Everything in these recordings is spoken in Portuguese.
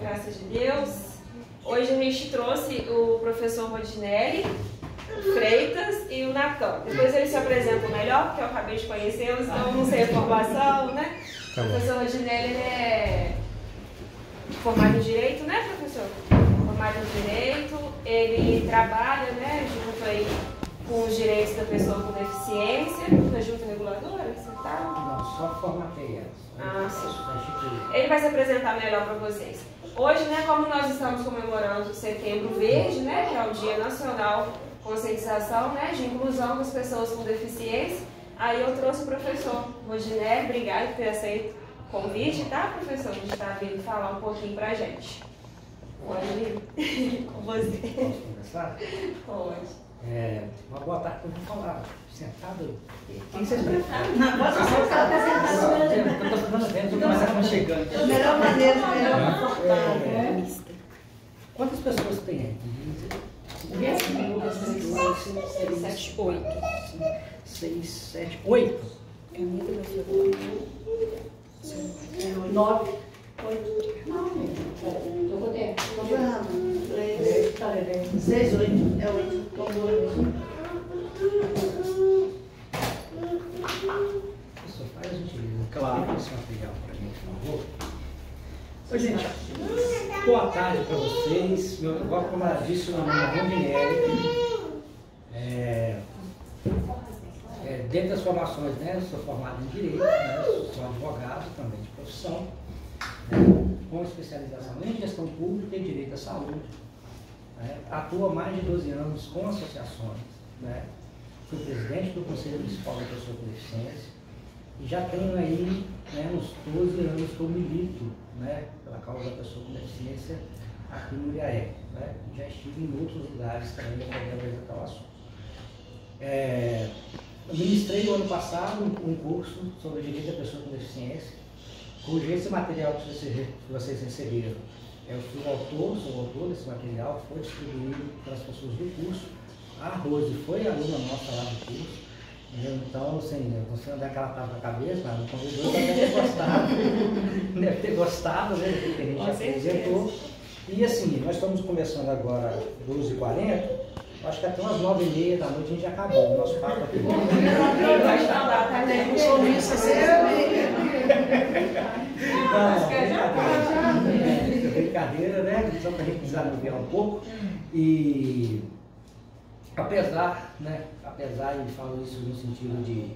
graças de Deus. Hoje a gente trouxe o professor Rodinelli Freitas e o Natan. Depois eles se apresentam melhor, porque eu acabei de conhecê-los, então eu não sei a formação, né? O professor Rodinelli ele é formado em Direito, né, professor? Formado em Direito, ele trabalha, né, junto aí com os direitos da pessoa com deficiência, na Junta Reguladora, você tá? Não, só formatei elas. Ah, sim. Ele vai se apresentar melhor para vocês. Hoje, né, como nós estamos comemorando o Setembro Verde, né, que é o Dia Nacional de Conscientização, né, de inclusão das pessoas com deficiência, aí eu trouxe o professor Rodinelli. Obrigada por ter aceito o convite, tá, professor? A gente está vindo falar um pouquinho pra gente. Pode vir com você. Posso começar? Pode. Uma boa tarde, eu vou falar sentado. Quem vocês preferem? Não, pode sentar sentado. Eu estou fazendo vento, mas ela chegando. A melhor maneira, melhor confortável. Quantas pessoas tem aí? 6, 7, 8. 6, 7, 8? 9. 6, 8. É 8. Professor, faz a gentileza. Claro. Esse material para mim, por favor. Oi, gente. Boa tarde para vocês. Igual como ela disse, meu nome é Rodinelli. Dentro das formações, né, eu sou formado em Direito, né, sou advogado também de profissão, né, com especialização em Gestão Pública e Direito à Saúde. Né, atuo há mais de 12 anos com associações, né, fui presidente do Conselho Municipal da Pessoa com Deficiência e já tenho aí, né, uns 12 anos que eu milito, né, pela causa da pessoa com deficiência aqui no Uriaé. Né, já estive em outros lugares também defendendo esse tal assunto. Eu ministrei no ano passado um curso sobre direito da pessoa com deficiência, cujo esse material que vocês receberam, eu fui o autor, sou o autor desse material, foi distribuído para as pessoas do curso. A Rose foi aluna nossa lá do curso, entendeu? Então, assim, você não dá aquela tapa na cabeça, mas o convidador deve ter gostado, deve ter gostado, né, do que a gente apresentou. E assim, nós estamos começando agora às 12h40. Acho que até umas 9h30 da noite a gente já acabou o nosso papo aqui. Vai falar, tá, né? Brincadeira, né? Só para a gente desanuviar um pouco. E apesar, né? Apesar de falar isso no sentido de,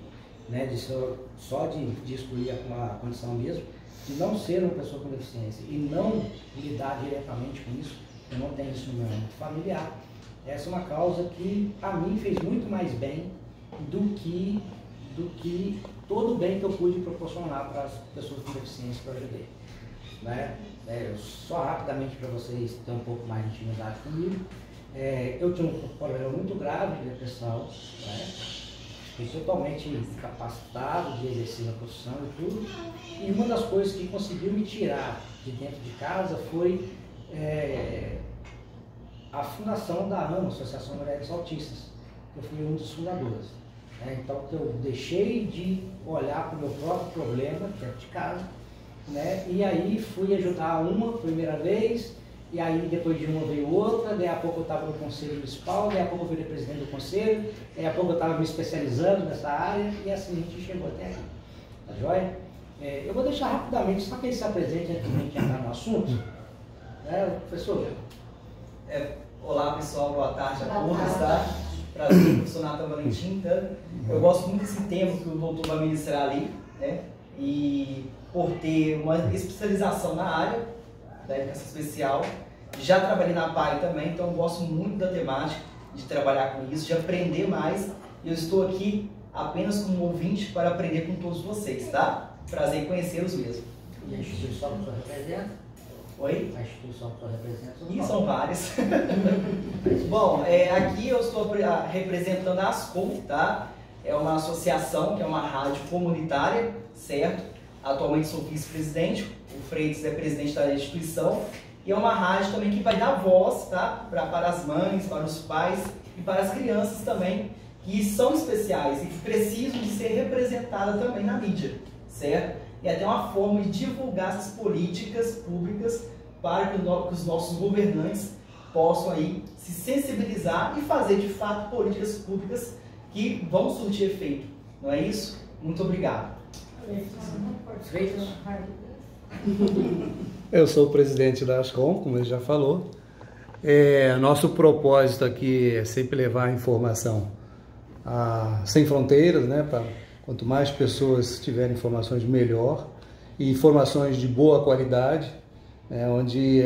né, de só de excluir a condição mesmo, de não ser uma pessoa com deficiência e não lidar diretamente com isso, eu não tenho isso no meu âmbito familiar. Essa é uma causa que a mim fez muito mais bem do que todo o bem que eu pude proporcionar para as pessoas com deficiência que eu ajudei. Né? Só rapidamente para vocês terem um pouco mais de intimidade comigo, eu tinha um problema muito grave de depressão, né? Fui totalmente incapacitado de exercer a profissão e tudo, e uma das coisas que conseguiu me tirar de dentro de casa foi a fundação da AMA, Associação de Mulheres Autistas. Eu fui um dos fundadores. Né? Então, eu deixei de olhar para o meu próprio problema dentro de casa, né? E aí fui ajudar uma primeira vez, e aí depois de uma veio outra, daí a pouco eu estava no Conselho Municipal, daí a pouco eu virei presidente do Conselho, daí a pouco eu estava me especializando nessa área, e assim a gente chegou até aqui. Tá joia? Eu vou deixar rapidamente, só que ele se apresente antes de a gente entrar no assunto. Professor? Olá pessoal, boa tarde a todos, tá? Prazer, professor Natan Valentim, tá? Eu gosto muito desse tema que o doutor vai ministrar ali, né? E por ter uma especialização na área da educação especial, já trabalhei na PAI também, então eu gosto muito da temática, de trabalhar com isso, de aprender mais. E eu estou aqui apenas como ouvinte para aprender com todos vocês, tá? Prazer em conhecê-los mesmo. E a instituição que o senhor representa? Oi? A instituição que o senhor representa? E são várias. Bom, aqui eu estou representando a ASCOM, tá? É uma associação, que é uma rádio comunitária, certo? Atualmente sou vice-presidente, o Freitas é presidente da instituição. E é uma rádio também que vai dar voz, tá? Para as mães, para os pais e para as crianças também, que são especiais e que precisam de ser representadas também na mídia, certo? E até uma forma de divulgar essas políticas públicas para que os nossos governantes possam aí se sensibilizar e fazer de fato políticas públicas que vão surtir efeito. Não é isso? Muito obrigado. Eu sou o presidente da Ascom, como ele já falou. Nosso propósito aqui é sempre levar a informação sem fronteiras, né? Quanto mais pessoas tiverem informações, melhor. E informações de boa qualidade, onde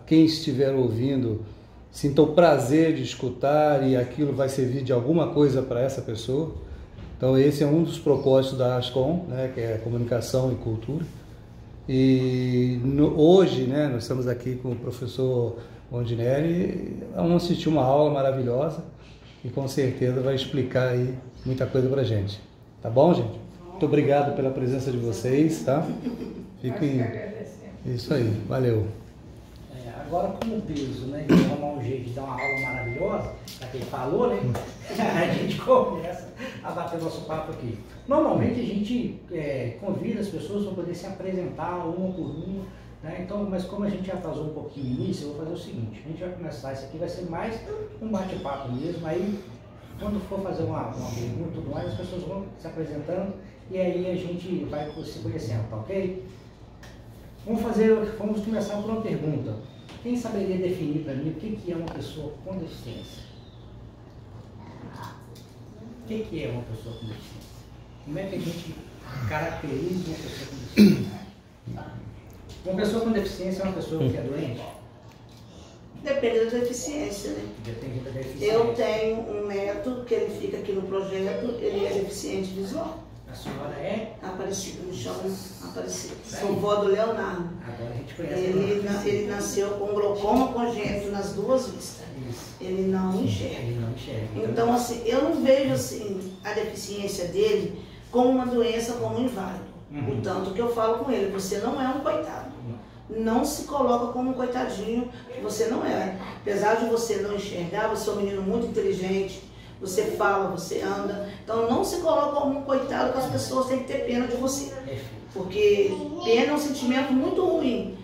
quem estiver ouvindo sinta o prazer de escutar e aquilo vai servir de alguma coisa para essa pessoa. Então esse é um dos propósitos da Ascom, né, que é comunicação e cultura. E hoje, né, nós estamos aqui com o professor Rondinelli, vamos assistir uma aula maravilhosa e com certeza vai explicar aí muita coisa para a gente. Tá bom, gente? Muito obrigado pela presença de vocês, tá? Fiquem... Isso aí, valeu. Agora, com o peso, né, de arrumar um jeito de dar uma aula maravilhosa, já que ele falou, né, a gente começa a bater nosso papo aqui. Normalmente a gente convida as pessoas para poder se apresentar uma por uma, né, então, mas como a gente atrasou um pouquinho no início, eu vou fazer o seguinte, a gente vai começar, isso aqui vai ser mais um bate-papo mesmo, aí quando for fazer uma pergunta e tudo mais, as pessoas vão se apresentando e aí a gente vai se conhecendo, tá ok? Vamos começar por uma pergunta. Quem saberia definir para mim o que é uma pessoa com deficiência? O que é uma pessoa com deficiência? Como é que a gente caracteriza uma pessoa com deficiência? Uma pessoa com deficiência é uma pessoa que é doente? Depende da deficiência, né? Depende da deficiência. Eu tenho um neto que ele fica aqui no projeto, ele é deficiente visual. A senhora é? Aparecida, me chama Aparecida. Sou vó do Leonardo. Agora a gente conhece. Ele nasceu com glaucoma congênito nas duas vistas. Isso. Ele não enxerga. Ele não enxerga. Então, assim, eu não vejo assim, a deficiência dele como uma doença, como um inválido. O tanto que eu falo com ele, você não é um coitado. Não se coloca como um coitadinho, que você não é. Apesar de você não enxergar, você é um menino muito inteligente, você fala, você anda. Então não se coloca como um coitado, que as pessoas têm que ter pena de você. Porque pena é um sentimento muito ruim.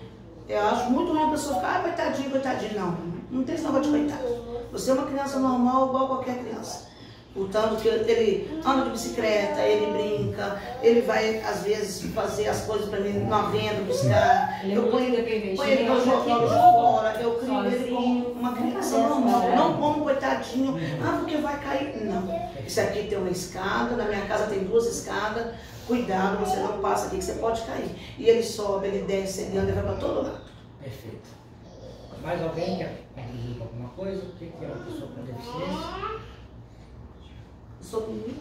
Eu acho muito ruim a pessoa ficar, coitadinho, coitadinho. Não, não tem esse negócio de coitado. Você é uma criança normal, igual qualquer criança. Portanto, que ele anda de bicicleta, ele brinca, ele vai, às vezes, fazer as coisas para mim na venda, buscar. Eu ponho ele para jogar de fora, eu crio ele como uma criança normal. Não como coitadinho, porque vai cair. Não. Isso aqui tem uma escada, na minha casa tem 2 escadas. Cuidado, você não passa aqui que você pode cair. E ele sobe, ele desce, ele anda, ele vai para todo lado. Perfeito. Mais alguém quer contribuir com alguma coisa? O que é uma pessoa com deficiência? Sou menina.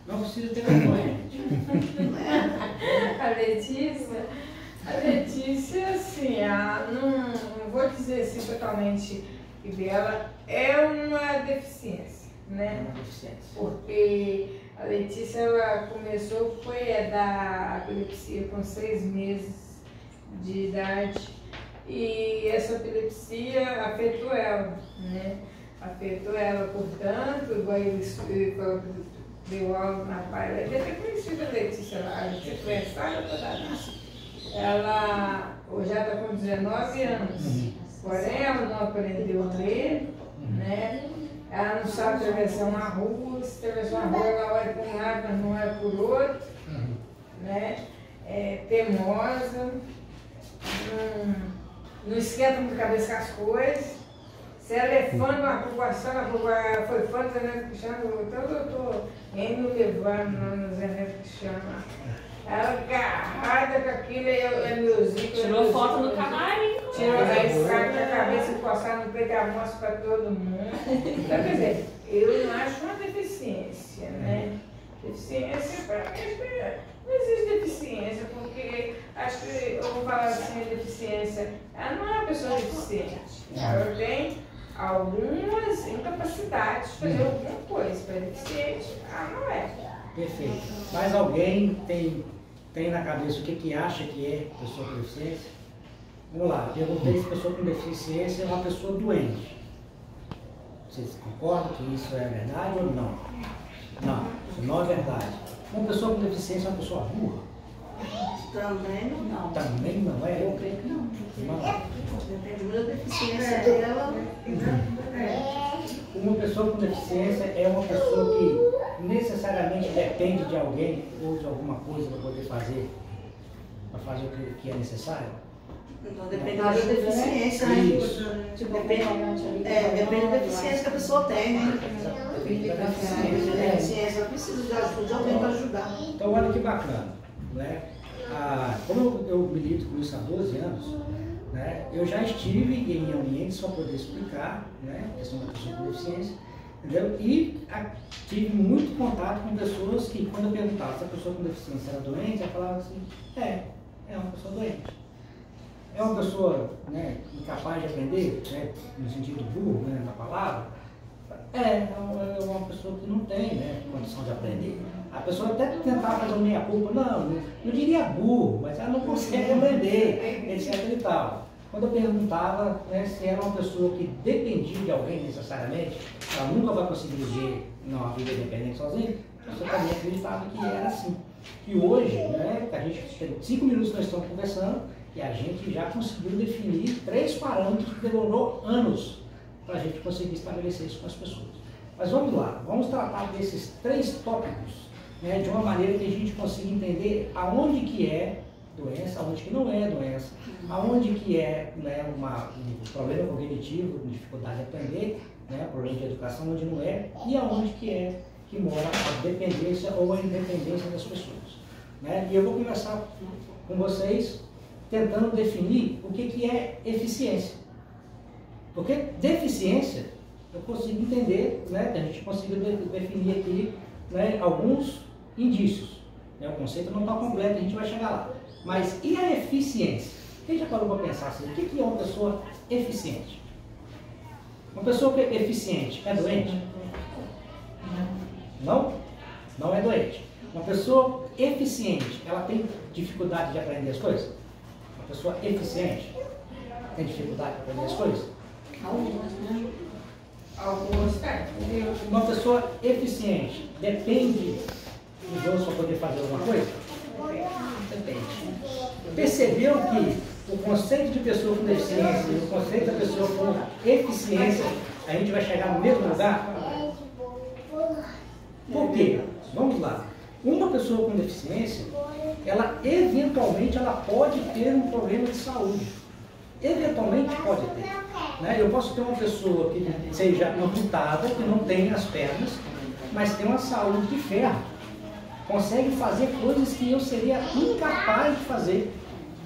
Não precisa ter vergonha, gente. A Letícia, assim, não vou dizer assim totalmente que dela é uma deficiência, né? Uma deficiência. Porque a Letícia, ela começou, foi da epilepsia com 6 meses de idade e essa epilepsia afetou ela, né? Afetou ela, portanto, igual ele falou que deu aula na pai, ela deve ter conhecido a Letícia lá, a gente conhece toda a vida. Ela hoje já está com 19 anos, porém ela não aprendeu a ler, né? Ela não sabe atravessar uma rua, se atravessar uma rua ela olha para um lado, mas não olha por outro, né? É teimosa, não esquenta muito a cabeça com as coisas. Se ela é fã de uma população, ela foi fã do Zé Neto Cristiano, então eu estou indo levando no Zé Neto Cristiano. Ela agarrada com aquilo, é musiquinha. Tirou foto no camarim. Tirou a escada com a cabeça encostada no peito, ela mostra para todo mundo. Então, quer dizer, eu não acho uma deficiência, né? Deficiência, para mim, não existe deficiência, porque acho que eu vou falar assim, a deficiência, ela não é uma pessoa deficiente. Ela tem algumas incapacidades de fazer alguma coisa, para deficiente, não é. Perfeito. Mais alguém tem na cabeça o que acha que é pessoa com deficiência? Vamos lá, perguntei se pessoa com deficiência é uma pessoa doente. Vocês concordam que isso é verdade ou não? Não, isso não é verdade. Uma pessoa com deficiência é uma pessoa burra. Também não. Também não é? Eu creio que não. Não. Depende muito da deficiência dela. Uma pessoa com deficiência é uma pessoa que necessariamente depende de alguém ou de alguma coisa para poder fazer o que é necessário? Então depende da deficiência, né? Isso. Depende da deficiência que a pessoa tem, né? Depende da Depende da deficiência, ela precisa de ajuda, de alguém para ajudar. Então olha que bacana, né? Como eu milito com isso há 12 anos, né? Eu já estive em ambientes para poder explicar, né? A questão da pessoa com deficiência, entendeu? E tive muito contato com pessoas que, quando eu perguntava se a pessoa com deficiência era doente, ela falava assim, é uma pessoa doente. É uma pessoa, né, incapaz de aprender, né, no sentido burro, né, na palavra. É uma pessoa que não tem, né, condição de aprender. A pessoa até tentava fazer uma meia-culpa, não diria burro, mas ela não consegue aprender, etc e tal. Quando eu perguntava, né, se era uma pessoa que dependia de alguém necessariamente, ela nunca vai conseguir viver uma vida independente sozinha, eu também acreditava que era assim. E hoje, né, a gente tem 5 minutos que nós estamos conversando e a gente já conseguiu definir 3 parâmetros que demorou anos para a gente conseguir estabelecer isso com as pessoas. Mas vamos lá, vamos tratar desses 3 tópicos, né, de uma maneira que a gente consiga entender aonde que é doença, aonde que não é doença, aonde que é, né, um problema cognitivo, dificuldade de aprender, né, problema de educação, onde não é, e aonde que mora a dependência ou a independência das pessoas, né? E eu vou começar com vocês tentando definir o que é eficiência. Porque deficiência, eu consigo entender, né, que a gente consiga definir aqui, né, alguns indícios. Né? O conceito não está completo, a gente vai chegar lá. Mas e a eficiência? Quem já parou para pensar assim? O que é uma pessoa eficiente? Uma pessoa que é eficiente é doente? Não? Não é doente. Uma pessoa eficiente, ela tem dificuldade de aprender as coisas? Uma pessoa eficiente tem dificuldade de aprender as coisas? Algumas, né? Algumas, Uma pessoa eficiente depende dos outros para poder fazer alguma coisa? Depende. Percebeu que o conceito de pessoa com deficiência e o conceito da pessoa com eficiência, a gente vai chegar no mesmo lugar? Por quê? Vamos lá. Uma pessoa com deficiência, ela eventualmente pode ter um problema de saúde. Eventualmente pode ter. Né? Eu posso ter uma pessoa que seja amputada, que não tem as pernas, mas tem uma saúde de ferro. Consegue fazer coisas que eu seria incapaz de fazer.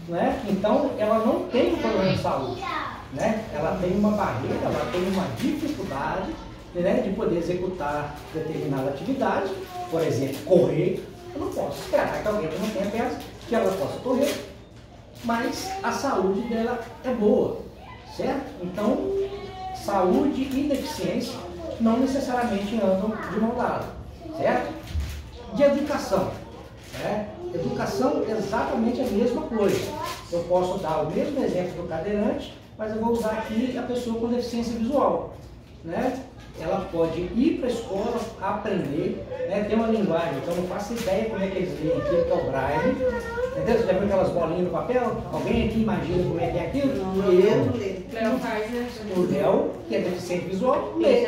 Né? Então, ela não tem um problema de saúde. Né? Ela tem uma barreira, ela tem uma dificuldade, né, de poder executar determinada atividade, por exemplo, correr. Eu não posso esperar que alguém que não tenha pernas, que ela possa correr, mas a saúde dela é boa, certo? Então, saúde e deficiência não necessariamente andam de mão dada, certo? De educação, né? Educação é exatamente a mesma coisa. Eu posso dar o mesmo exemplo do cadeirante, mas eu vou usar aqui a pessoa com deficiência visual, né? Ela pode ir para a escola, aprender, né? Ter uma linguagem, então não faço ideia como é que eles veem aquilo que é o braille, entendeu? Você já viu aquelas bolinhas no papel? Alguém aqui imagina como é que é aquilo? Léo faz, né? O Léo, que é deficiente visual, lê.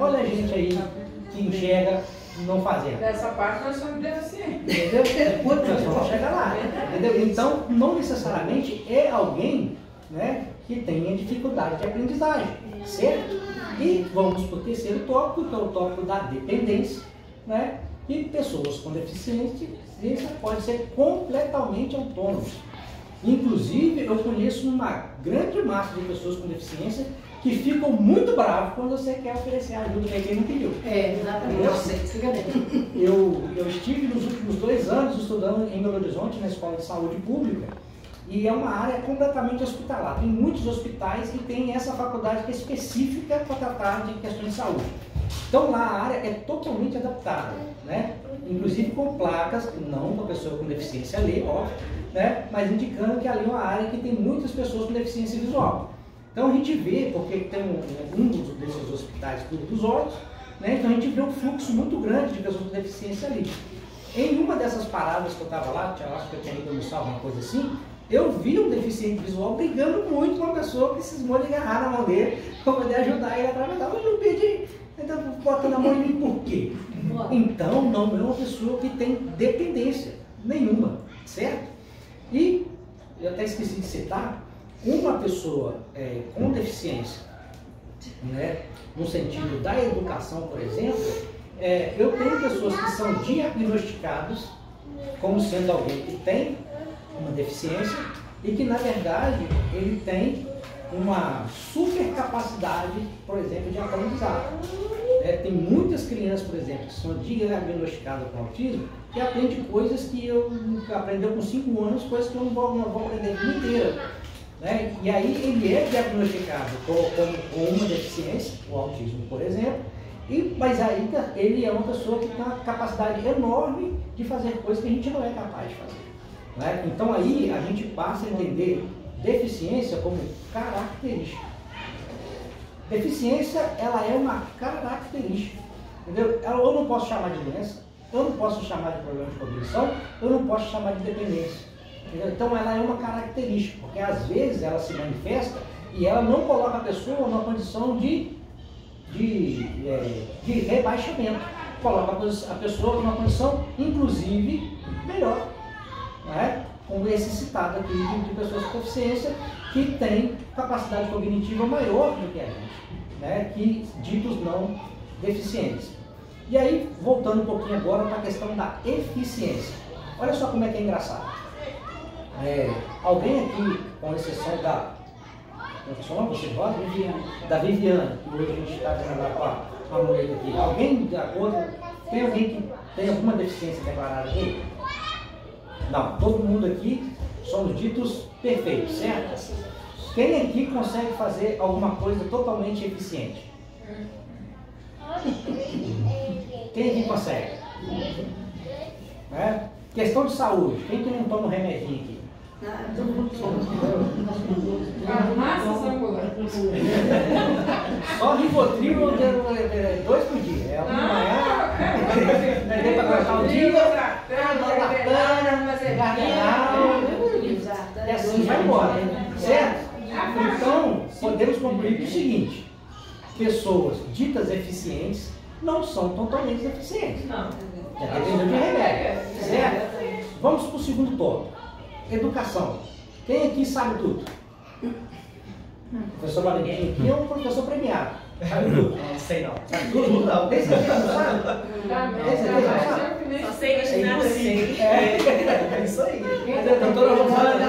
Olha a gente aí que enxerga não fazendo. Nessa parte nós somos deficientes. Entendeu? Nós vamos chegar lá. Entendeu? Então, não necessariamente é alguém, né, que tenha dificuldade de aprendizagem, certo? E vamos para o terceiro tópico, que é o tópico da dependência, né? E pessoas com deficiência podem ser completamente autônomas. Inclusive, eu conheço uma grande massa de pessoas com deficiência que ficam muito bravos quando você quer oferecer ajuda para quem não pediu. Exatamente. Eu estive nos últimos 2 anos estudando em Belo Horizonte, na Escola de Saúde Pública, e é uma área completamente hospitalar. Tem muitos hospitais que têm essa faculdade que é específica para tratar de questões de saúde. Então lá a área é totalmente adaptada, né? Inclusive com placas, não para pessoa com deficiência ler, óbvio, né? Mas indicando que ali é uma área que tem muitas pessoas com deficiência visual. Então a gente vê, porque tem um desses hospitais Clínica dos Olhos, né? Então a gente vê um fluxo muito grande de pessoas com deficiência ali. Em uma dessas paradas que eu estava lá, eu acho que eu tinha ido almoçar, alguma coisa assim, eu vi um deficiente visual brigando muito com uma pessoa que cismou de agarrar na mão dele para poder ajudar ele a atravessar. Eu não pedi, então botando a mão em mim por quê? Então não é uma pessoa que tem dependência nenhuma, certo? E eu até esqueci de citar, uma pessoa com deficiência, né, no sentido da educação, por exemplo, eu tenho pessoas que são diagnosticadas como sendo alguém que tem uma deficiência e que, na verdade, ele tem uma super capacidade, por exemplo, de aprendizado. Tem muitas crianças, por exemplo, que são diagnosticadas com autismo que aprendem coisas que eu aprendeu com 5 anos, coisas que eu não vou aprender a vida inteira. Né? E aí ele é diagnosticado com uma deficiência, o autismo, por exemplo, mas aí ele é uma pessoa que tem uma capacidade enorme de fazer coisas que a gente não é capaz de fazer. Né? Então aí a gente passa a entender deficiência como característica. Deficiência, ela é uma característica. Entendeu? Eu não posso chamar de doença, eu não posso chamar de problema de cognição, eu não posso chamar de dependência. Entendeu? Então ela é uma característica, porque às vezes ela se manifesta e ela não coloca a pessoa numa condição de rebaixamento. Coloca a pessoa numa condição, inclusive, melhor. Né? Como esse citado aqui de pessoas com deficiência que têm capacidade cognitiva maior do que a gente, né? Que ditos não deficientes. E aí, voltando um pouquinho agora para a questão da eficiência. Olha só como é que é engraçado. Alguém aqui, com exceção da Viviane, que hoje a gente está vendo com a mulher aqui. Alguém da outra, tem alguém que tem alguma deficiência declarada aqui? Não, todo mundo aqui somos ditos perfeitos, certo? Quem aqui consegue fazer alguma coisa totalmente eficiente? Quem aqui consegue? Questão de saúde, quem que não toma um remedinho aqui? Todo mundo Só Rivotril 2 por dia. É uma manhã, daí para cortar o dia, e assim vai embora, certo? Então, podemos concluir que é o seguinte: pessoas ditas eficientes não são totalmente eficientes. Já dependendo de remédio, certo? Vamos para o segundo tópico. Educação. Quem aqui sabe tudo? O professor Valentim aqui é um professor premiado. Sabe tudo? Não sei não. Sabe tudo? Não. Tem certeza que não sabe? Tem certeza que não sabe? Só sei que a gente É isso aí. Doutora Romana.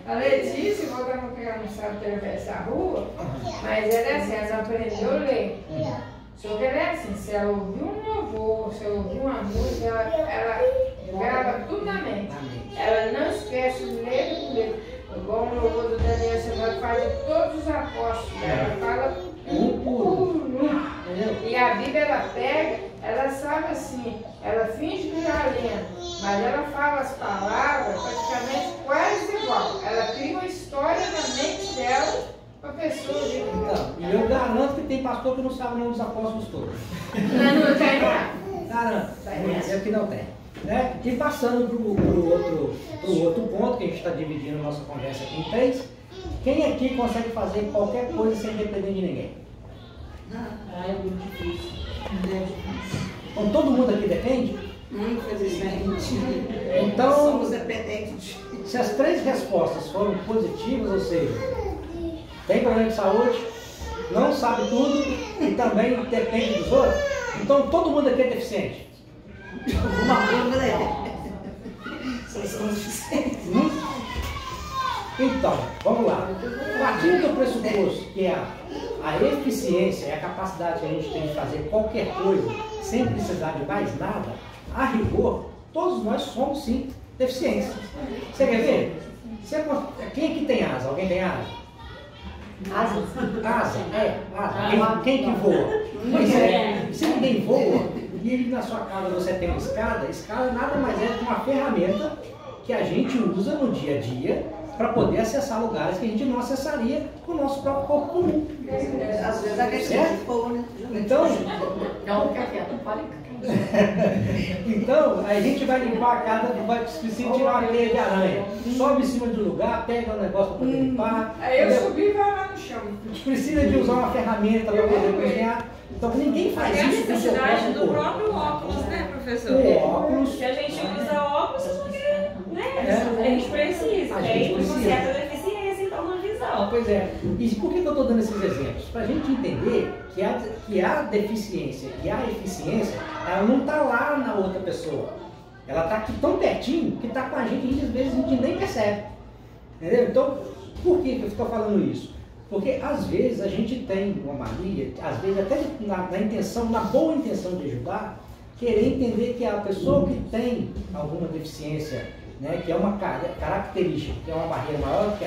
A Letícia, voltando que ela não sabe atravessar a rua, mas ela é assim, ela aprendeu a ler. Só que ela é assim, se ela ouvir um louvor, se ela ouvir uma música, ela grava tudo na mente. Ela não esquece de ler por ler. Igual um louvor do Daniel, você vai fazer todos os apóstolos, ela fala um por um. E a Bíblia ela pega, ela sabe assim, ela finge que está lendo, mas ela fala as palavras praticamente quase igual. Ela cria uma história na mente dela para a pessoa ver. Então, e eu garanto que tem pastor que não sabe o nome dos apóstolos todos. Não tem nada. Garanto, é que não tem. Né? E passando para o outro ponto, que a gente está dividindo a nossa conversa aqui em 3, quem aqui consegue fazer qualquer coisa sem depender de ninguém? É muito difícil. Então todo mundo aqui depende? Infelizmente. Então, somos dependentes. Se as 3 respostas foram positivas, ou seja, tem problema de saúde, não sabe tudo e também depende dos outros, então todo mundo aqui é deficiente. Uma coisa é. Vocês são deficientes. Então, vamos lá. Partindo do pressuposto que a eficiência é a capacidade que a gente tem de fazer qualquer coisa sem precisar de mais nada, a rigor, todos nós somos sim deficientes. Você quer ver? Quem aqui tem asa? Alguém tem asa? Asa? Asa, asa. Quem que voa? Pois é, se ninguém voa e na sua casa você tem uma escada, escada nada mais é que uma ferramenta que a gente usa no dia a dia para poder acessar lugares que a gente não acessaria com o nosso próprio corpo comum. Às vezes a questão Certo? de fogo, né? Então, Não, então, a gente vai limpar a casa, vai precisar tirar uma teia de aranha. Sobe em cima de um lugar, pega um negócio para poder limpar. Aí eu subi e vai lá no chão. A gente precisa de usar uma ferramenta para poder cozinhar. Então, ninguém faz É a isso com o seu necessidade próprio do corpo. próprio óculos, né, professor? O óculos. Se a gente usa óculos, porque, né, É. a gente precisa. A gente Tem uma precisa. certa deficiência, então, na visão. Pois é. E por que eu estou dando esses exemplos? Para a gente entender que a deficiência e a eficiência, ela não está lá na outra pessoa. Ela está aqui tão pertinho que está com a gente às vezes a gente nem percebe. Entendeu? Então, por que eu estou falando isso? Porque às vezes a gente tem uma mania, às vezes até na intenção, na boa intenção de ajudar, querer entender que a pessoa que tem alguma deficiência, né, que é uma característica, que é uma barreira maior do que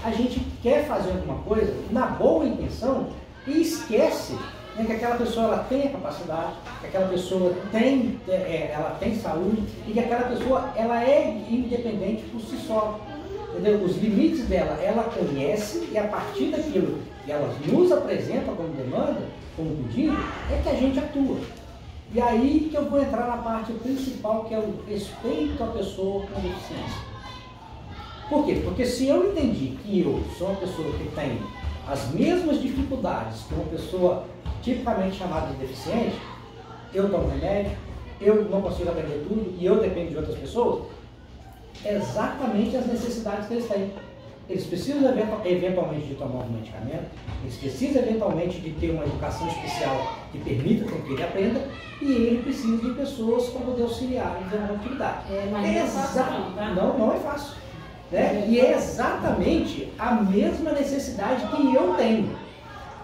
a gente quer fazer alguma coisa na boa intenção e esquece, né, que aquela pessoa ela tem a capacidade, que aquela pessoa ela tem saúde e que aquela pessoa ela é independente por si só. Entendeu? Os limites dela, ela conhece e a partir daquilo que ela nos apresenta como demanda, como pedido, é que a gente atua. E aí que eu vou entrar na parte principal, que é o respeito à pessoa com deficiência. Por quê? Porque se eu entendi que eu sou uma pessoa que tem as mesmas dificuldades que uma pessoa tipicamente chamada de deficiente, eu tomo remédio, eu não consigo aprender tudo e eu dependo de outras pessoas, exatamente as necessidades que eles têm. Eles precisam eventualmente de tomar um medicamento, eles precisam eventualmente de ter uma educação especial que permita com que ele aprenda e ele precisa de pessoas para poder auxiliar em desenvolver atividade. Não é fácil. Né? E é exatamente a mesma necessidade que eu tenho.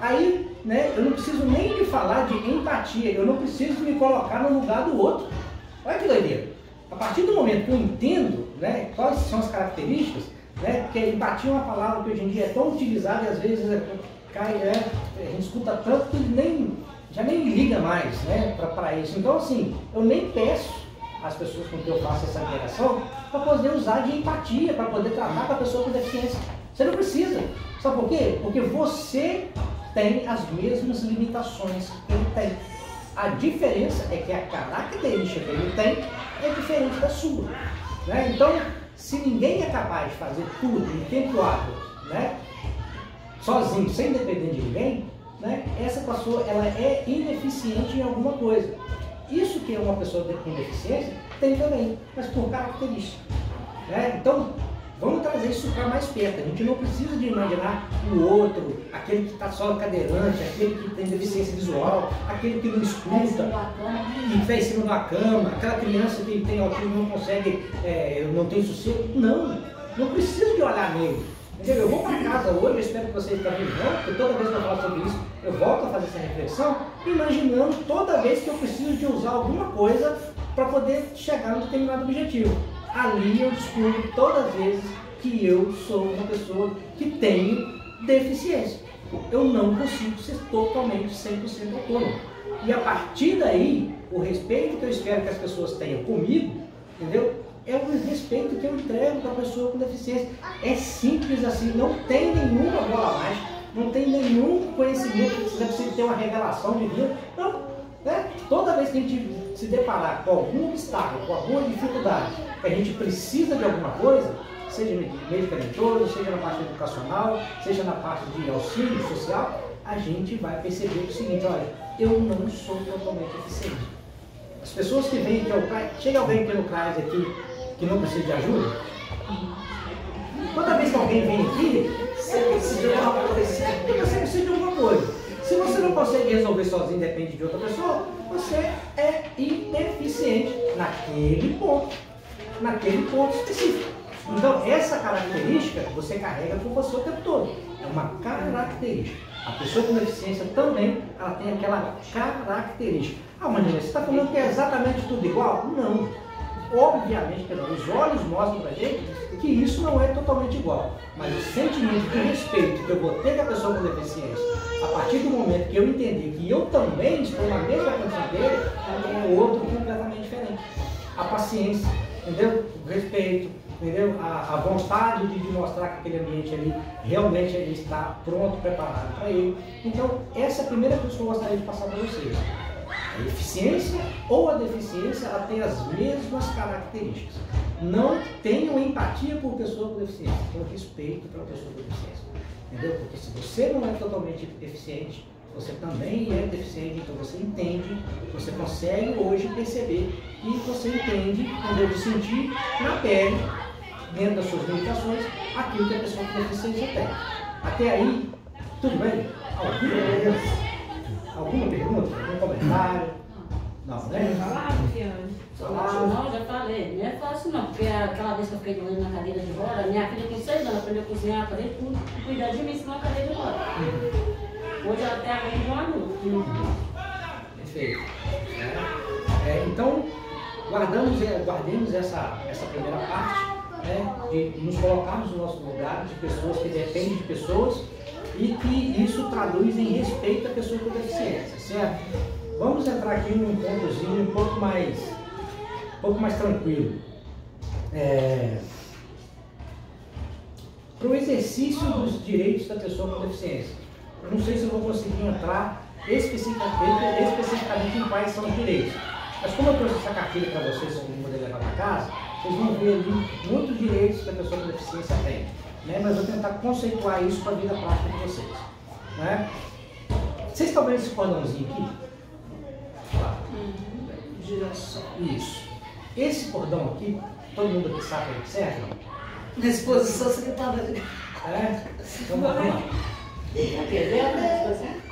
Aí, né, eu não preciso nem de falar de empatia, eu não preciso me colocar no lugar do outro. Olha que doideira. A partir do momento que eu entendo, né, quais são as características, né, porque empatia é uma palavra que hoje em dia é tão utilizada e às vezes a gente escuta tanto que já nem liga mais, né, para isso. Então, assim, eu nem peço às pessoas com que eu faço essa interação para poder usar de empatia, para poder tratar com a pessoa com deficiência. Você não precisa. Sabe por quê? Porque você tem as mesmas limitações que ele tem. A diferença é que a característica que ele tem é diferente da sua. Né? Então, se ninguém é capaz de fazer tudo em tempo hábil, né, sozinho, sem depender de ninguém, né, essa pessoa ela é ineficiente em alguma coisa. Isso que é uma pessoa com deficiência tem também, mas por característica. Né? Então, vamos trazer isso para mais perto. A gente não precisa de imaginar o outro, aquele que está só cadeirante, aquele que tem deficiência visual, aquele que não escuta, que está em cima da cama, aquela criança que tem autismo e não consegue, não tem sossego. Não preciso de olhar nele. Entendeu? Eu vou para casa hoje, eu espero que vocês também vão, porque toda vez que eu falo sobre isso, eu volto a fazer essa reflexão, imaginando toda vez que eu preciso de usar alguma coisa para poder chegar a um determinado objetivo. Ali eu descubro todas as vezes que eu sou uma pessoa que tem deficiência. Eu não consigo ser totalmente 100% autônomo. E a partir daí, o respeito que eu espero que as pessoas tenham comigo, entendeu? É o respeito que eu entrego para a pessoa com deficiência. É simples assim, não tem nenhuma bola mágica, não tem nenhum conhecimento que você precisa ter uma revelação divina. Não, né? Toda vez que a gente se deparar com algum obstáculo, com alguma dificuldade, que a gente precisa de alguma coisa, seja medicamentoso, seja na parte educacional, seja na parte de auxílio social, a gente vai perceber o seguinte: olha, eu não sou totalmente eficiente. As pessoas que vêm aqui ao CRAS, chega alguém aqui no CRAS aqui que não precisa de ajuda? Toda vez que alguém vem aqui, você precisa de alguma coisa. Você precisa de alguma coisa. Se você não consegue resolver sozinho, depende de outra pessoa, você é ineficiente naquele ponto específico. Então, essa característica você carrega com você o tempo todo. É uma característica. A pessoa com deficiência também, ela tem aquela característica. Ah, mas você está falando que é exatamente tudo igual? Não. Obviamente, os olhos mostram para a gente que isso não é totalmente igual. Mas o sentimento de respeito que eu vou ter com a pessoa com deficiência, a partir do momento que eu entender que eu também estou na mesma condição dele, é outro completamente diferente. A paciência. entendeu? O respeito, entendeu? A vontade de mostrar que aquele ambiente ali realmente ele está pronto, preparado para ele. Então, essa é a primeira coisa que eu gostaria de passar para vocês. A eficiência ou a deficiência, ela tem as mesmas características. Não tenham empatia por pessoa com deficiência, tenham respeito pela pessoa com deficiência. Entendeu? Porque se você não é totalmente eficiente, você também é deficiente, então você entende, você consegue hoje perceber e você entende, entendeu? De sentir na pele, dentro das suas limitações, aquilo que a pessoa com deficiência tem. Até aí, tudo bem? Alguma pergunta? Algum comentário? Não, né? Não, já falei. Não é fácil não, porque aquela vez que eu fiquei doente na cadeira de roda, minha filha com 6 anos aprendeu a cozinhar, aprendeu tudo, e cuidar de mim, ensinou a cadeira de roda. Hoje ela tem a mãe de um adulto. Perfeito. Então, guardemos essa primeira parte, né, de nos colocarmos no nosso lugar de pessoas que dependem de pessoas e que isso traduz em respeito à pessoa com deficiência, certo? Vamos entrar aqui num pontozinho um pouco mais tranquilo. Para o exercício dos direitos da pessoa com deficiência. Eu não sei se eu vou conseguir entrar especificamente em quais são os direitos. Mas como eu trouxe essa cartilha para vocês, para poder levar para casa, vocês vão ver ali muitos direitos que a pessoa com deficiência tem. Né? Mas eu vou tentar conceituar isso para a vida prática de vocês. Né? Vocês estão vendo esse cordãozinho aqui? Girassol. Isso. Esse cordão aqui, todo mundo aqui sabe o que serve, não? Na exposição secretária de... Então vamos lá.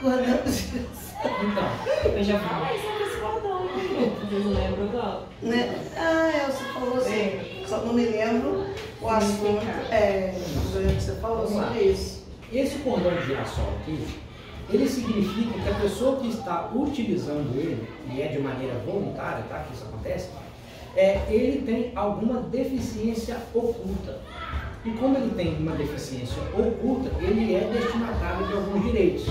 Cordão de girassol. Então, Eu já falei sobre esse cordão. Vocês não lembram, não? Né? Você falou assim, só não me lembro o assunto, que você falou sobre isso. Esse cordão de girassol aqui, ele significa que a pessoa que está utilizando ele, e é de maneira voluntária, tá? Que isso acontece, ele tem alguma deficiência oculta. E como ele tem uma deficiência oculta, ele é destinatário de alguns direitos.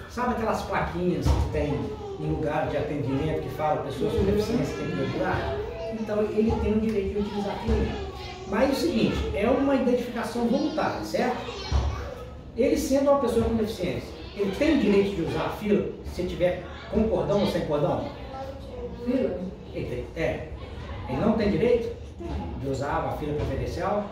Sabe aquelas plaquinhas que tem em lugar de atendimento que fala pessoas com deficiência têm que procurar? Então ele tem o direito de utilizar aquilo. Mas é o seguinte, é uma identificação voluntária, certo? Ele sendo uma pessoa com deficiência, ele tem o direito de usar a fila se tiver com cordão ou sem cordão? Fila? Ele não tem direito de usar uma fila preferencial?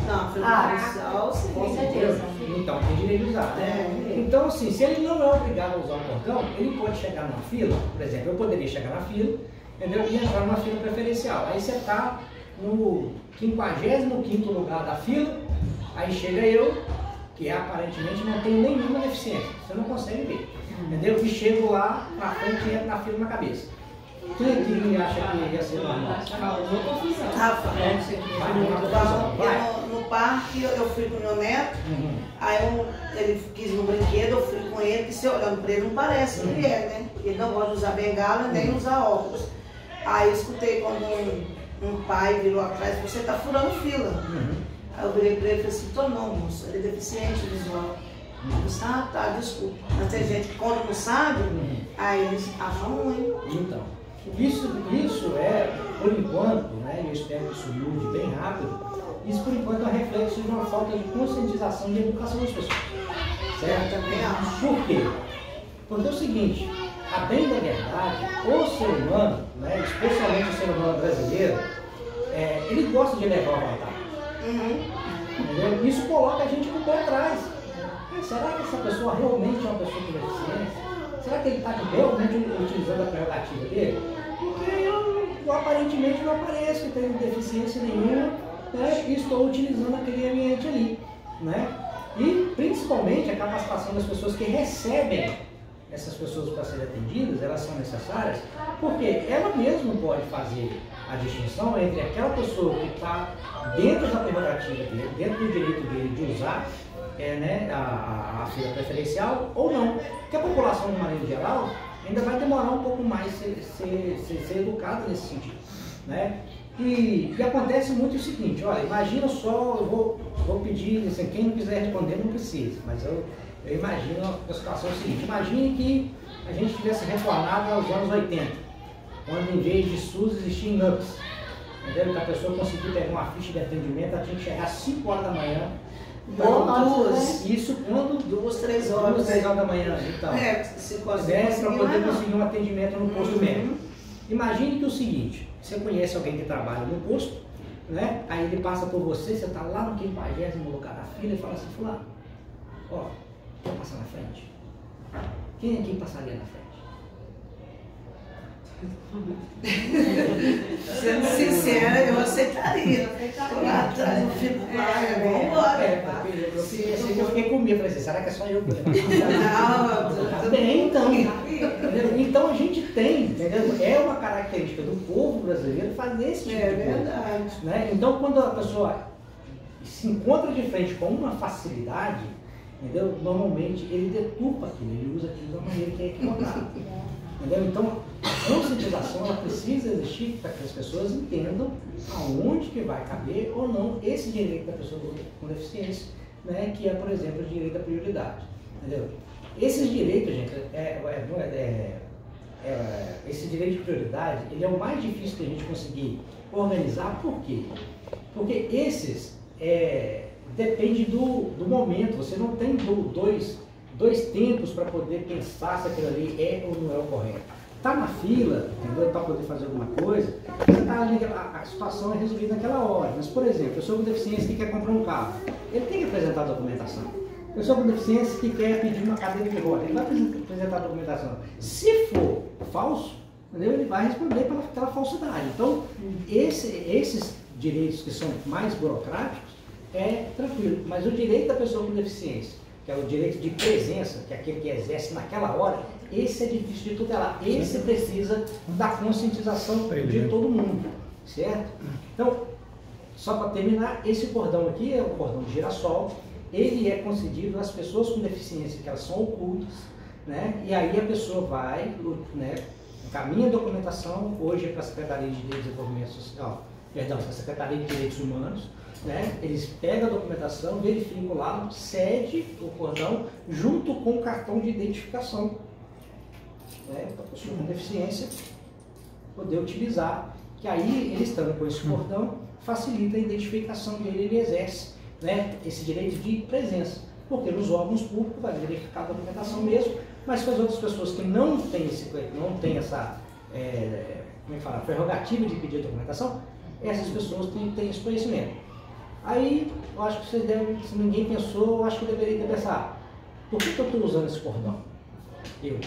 Não, fila preferencial, sim. Com certeza. Então tem direito de usar, né? Então assim, se ele não é obrigado a usar o cordão, ele pode chegar numa fila, por exemplo, eu poderia chegar na fila, entendeu? E entrar numa fila preferencial. Aí você está no 55º lugar da fila, aí chega eu, que aparentemente não tenho nenhuma deficiência, você não consegue ver, entendeu? E chego lá na frente e entro na fila na cabeça. Quem aqui acha que ia ser normal? Rafa, Vai. no parque eu fui com o meu neto, aí ele quis no brinquedo, eu fui com ele, que se olhando para ele não parece que ele né? Ele não gosta de usar bengala nem usar óculos. Aí eu escutei quando um pai virou atrás, você está furando fila. Aí eu virei para ele e falei assim, tô não, moço, ele é deficiente visual. Eu disse, tá, desculpa. Mas tem gente que quando não sabe, aí eles acham ruim. Então, isso é, por enquanto, né, eu espero que isso mude bem rápido, isso por enquanto é um reflexo de uma falta de conscientização e educação das pessoas. Certo? Eu também acho. Por quê? Porque é o seguinte, a bem da verdade, o ser humano, né, especialmente o ser humano brasileiro, ele gosta de levar a vantagem. Entendeu? Isso coloca a gente com o pé atrás. Será que essa pessoa realmente é uma pessoa com deficiência? Será que ele está realmente utilizando a prerrogativa dele? Porque eu aparentemente não apareço que tenho deficiência nenhuma, né, e estou utilizando aquele ambiente ali. Né? E principalmente a capacitação das pessoas que recebem essas pessoas para serem atendidas, elas são necessárias, porque ela mesma pode fazer a distinção entre aquela pessoa que está dentro da prerrogativa dele, dentro do direito dele de usar a fila preferencial ou não. Porque a população, de maneira geral, ainda vai demorar um pouco mais ser educada nesse sentido. Né? E acontece muito o seguinte, olha, imagina só, eu vou pedir, assim, quem não quiser responder não precisa, mas eu imagino a situação seguinte, imagine que a gente tivesse retornado aos anos 80, quando em vez de SUS existia INUPS. entendeu? Que a pessoa conseguir pegar uma ficha de atendimento, ela tinha que chegar às 5 horas da manhã. Isso quando 2, 3 horas. 2, 3 horas da manhã, então. 5 horas para poder conseguir um atendimento no posto médico. Imagine que é o seguinte, você conhece alguém que trabalha no posto, né? Aí ele passa por você está lá no 50º lugar da fila e fala assim, fulano, ó, quer passar na frente? Quem aqui passaria na frente? Sendo sincera, eu aceitaria. Lá atrás, no final, vamos embora. Eu fiquei com medo, falei assim, será que é só eu? Não, bem, então. Então a gente tem, entendeu? É uma característica do povo brasileiro fazer esse tipo de coisa. Verdade. Né? Então quando a pessoa se encontra de frente com uma facilidade, entendeu? Normalmente ele deturpa aquilo, ele usa aquilo da maneira que é equivocada. Entendeu? Então, a conscientização ela precisa existir para que as pessoas entendam aonde que vai caber ou não esse direito da pessoa com deficiência, né? Que é, por exemplo, o direito à prioridade. Entendeu? Esses direitos, gente, esse direito de prioridade, ele é o mais difícil de a gente conseguir organizar. Por quê? Porque esses depende do momento. Você não tem dois tempos para poder pensar se aquilo ali é ou não é o correto. Está na fila, entendeu? Para poder fazer alguma coisa, você tá ali, a situação é resolvida naquela hora. Mas, por exemplo, eu sou com deficiência que quer comprar um carro, ele tem que apresentar a documentação. Eu sou com deficiência que quer pedir uma cadeira de roda, ele vai apresentar a documentação. Se for falso, entendeu? Ele vai responder pela falsidade. Então, esses direitos que são mais burocráticos é tranquilo, mas o direito da pessoa com deficiência, que é o direito de presença, que é aquele que exerce naquela hora, esse é difícil de tutelar. Esse precisa da conscientização de todo mundo, certo? Então, só para terminar, esse cordão aqui é o cordão de girassol. Ele é concedido às pessoas com deficiência, que elas são ocultas, né? E aí a pessoa vai, né, encaminha a documentação, hoje é para a Secretaria de Desenvolvimento Social, perdão, para a Secretaria de Direitos Humanos, né? Eles pegam a documentação, verificam lá, cede o cordão junto com o cartão de identificação, né? Para a pessoa com deficiência poder utilizar, que aí ele estando com esse cordão facilita a identificação dele, ele exerce, né, esse direito de presença, porque nos órgãos públicos vai verificar a documentação mesmo, mas com as outras pessoas que não têm essa como é que fala, prerrogativa de pedir a documentação, essas pessoas têm esse conhecimento. Aí, eu acho que vocês devem, se ninguém pensou, eu acho que eu deveria ter pensado, por que eu estou usando esse cordão? Eu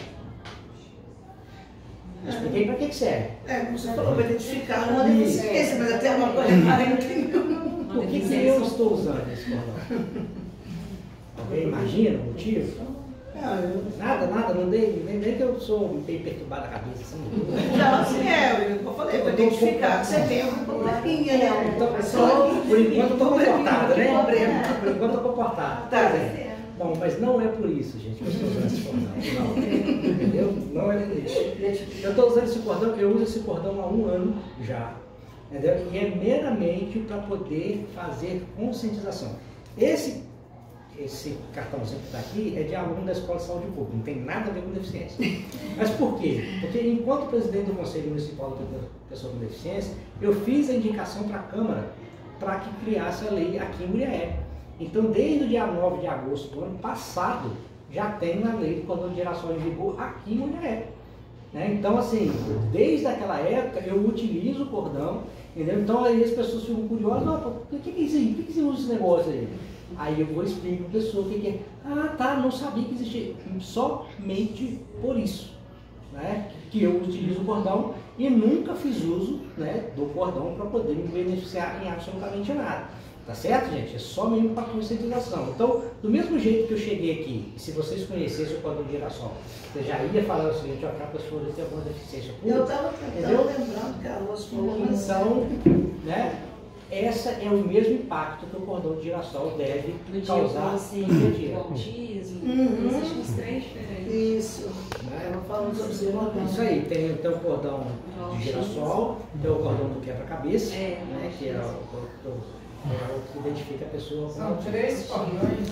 expliquei para que serve. Como você falou, para identificar uma deficiência, mas até uma coisa que por que eu estou usando esse cordão? Alguém imagina o motivo? Nada, não dei, nem que eu sou meio perturbado a cabeça. Assim. Não, assim eu falei, para identificar que você tem um probleminha, né? Então, por enquanto eu estou comportado, né? Por enquanto eu estou comportado. Tá. Bom, mas não é por isso, gente, que eu estou usando esse cordão. Não, entendeu? Não é por isso. Eu estou usando esse cordão, eu uso esse cordão há 1 ano já. Entendeu? E é meramente para poder fazer conscientização. Esse cartãozinho que está aqui é de aluno da Escola de Saúde Pública, não tem nada a ver com deficiência. Mas por quê? Porque enquanto presidente do Conselho Municipal da Pessoa com Deficiência, eu fiz a indicação para a Câmara para que criasse a lei aqui em Muriaé. Então, desde o dia 9 de agosto do ano passado, já tem a lei do cordão de girassol em vigor aqui em Muriaé. Né? Então, assim, desde aquela época eu utilizo o cordão, entendeu? Então aí as pessoas ficam curiosas, o que é isso aí? Por que você usa esse negócio aí? Aí eu vou explicar para a pessoa o que é. Ah, tá, não sabia que existia. Somente por isso, né? Que eu utilizo o cordão e nunca fiz uso, né, do cordão para poder me beneficiar em absolutamente nada. Tá certo, gente? É só mesmo para conscientização. Então, do mesmo jeito que eu cheguei aqui, se vocês conhecessem o cordão de girassol, você já ia falar o seguinte, ó, aquela pessoa tem alguma deficiência pública. Eu estava lembrando que a Rosa falou. Então, né, esse é o mesmo impacto que o cordão de girassol deve causar no dia. Autismo, existem uns 3 diferentes. Isso. Né? Falando sobre esse cordão. Isso aí, tem o cordão de girassol, tem o cordão do quebra-cabeça, né, que é o que identifica a pessoa com São 3 cordões.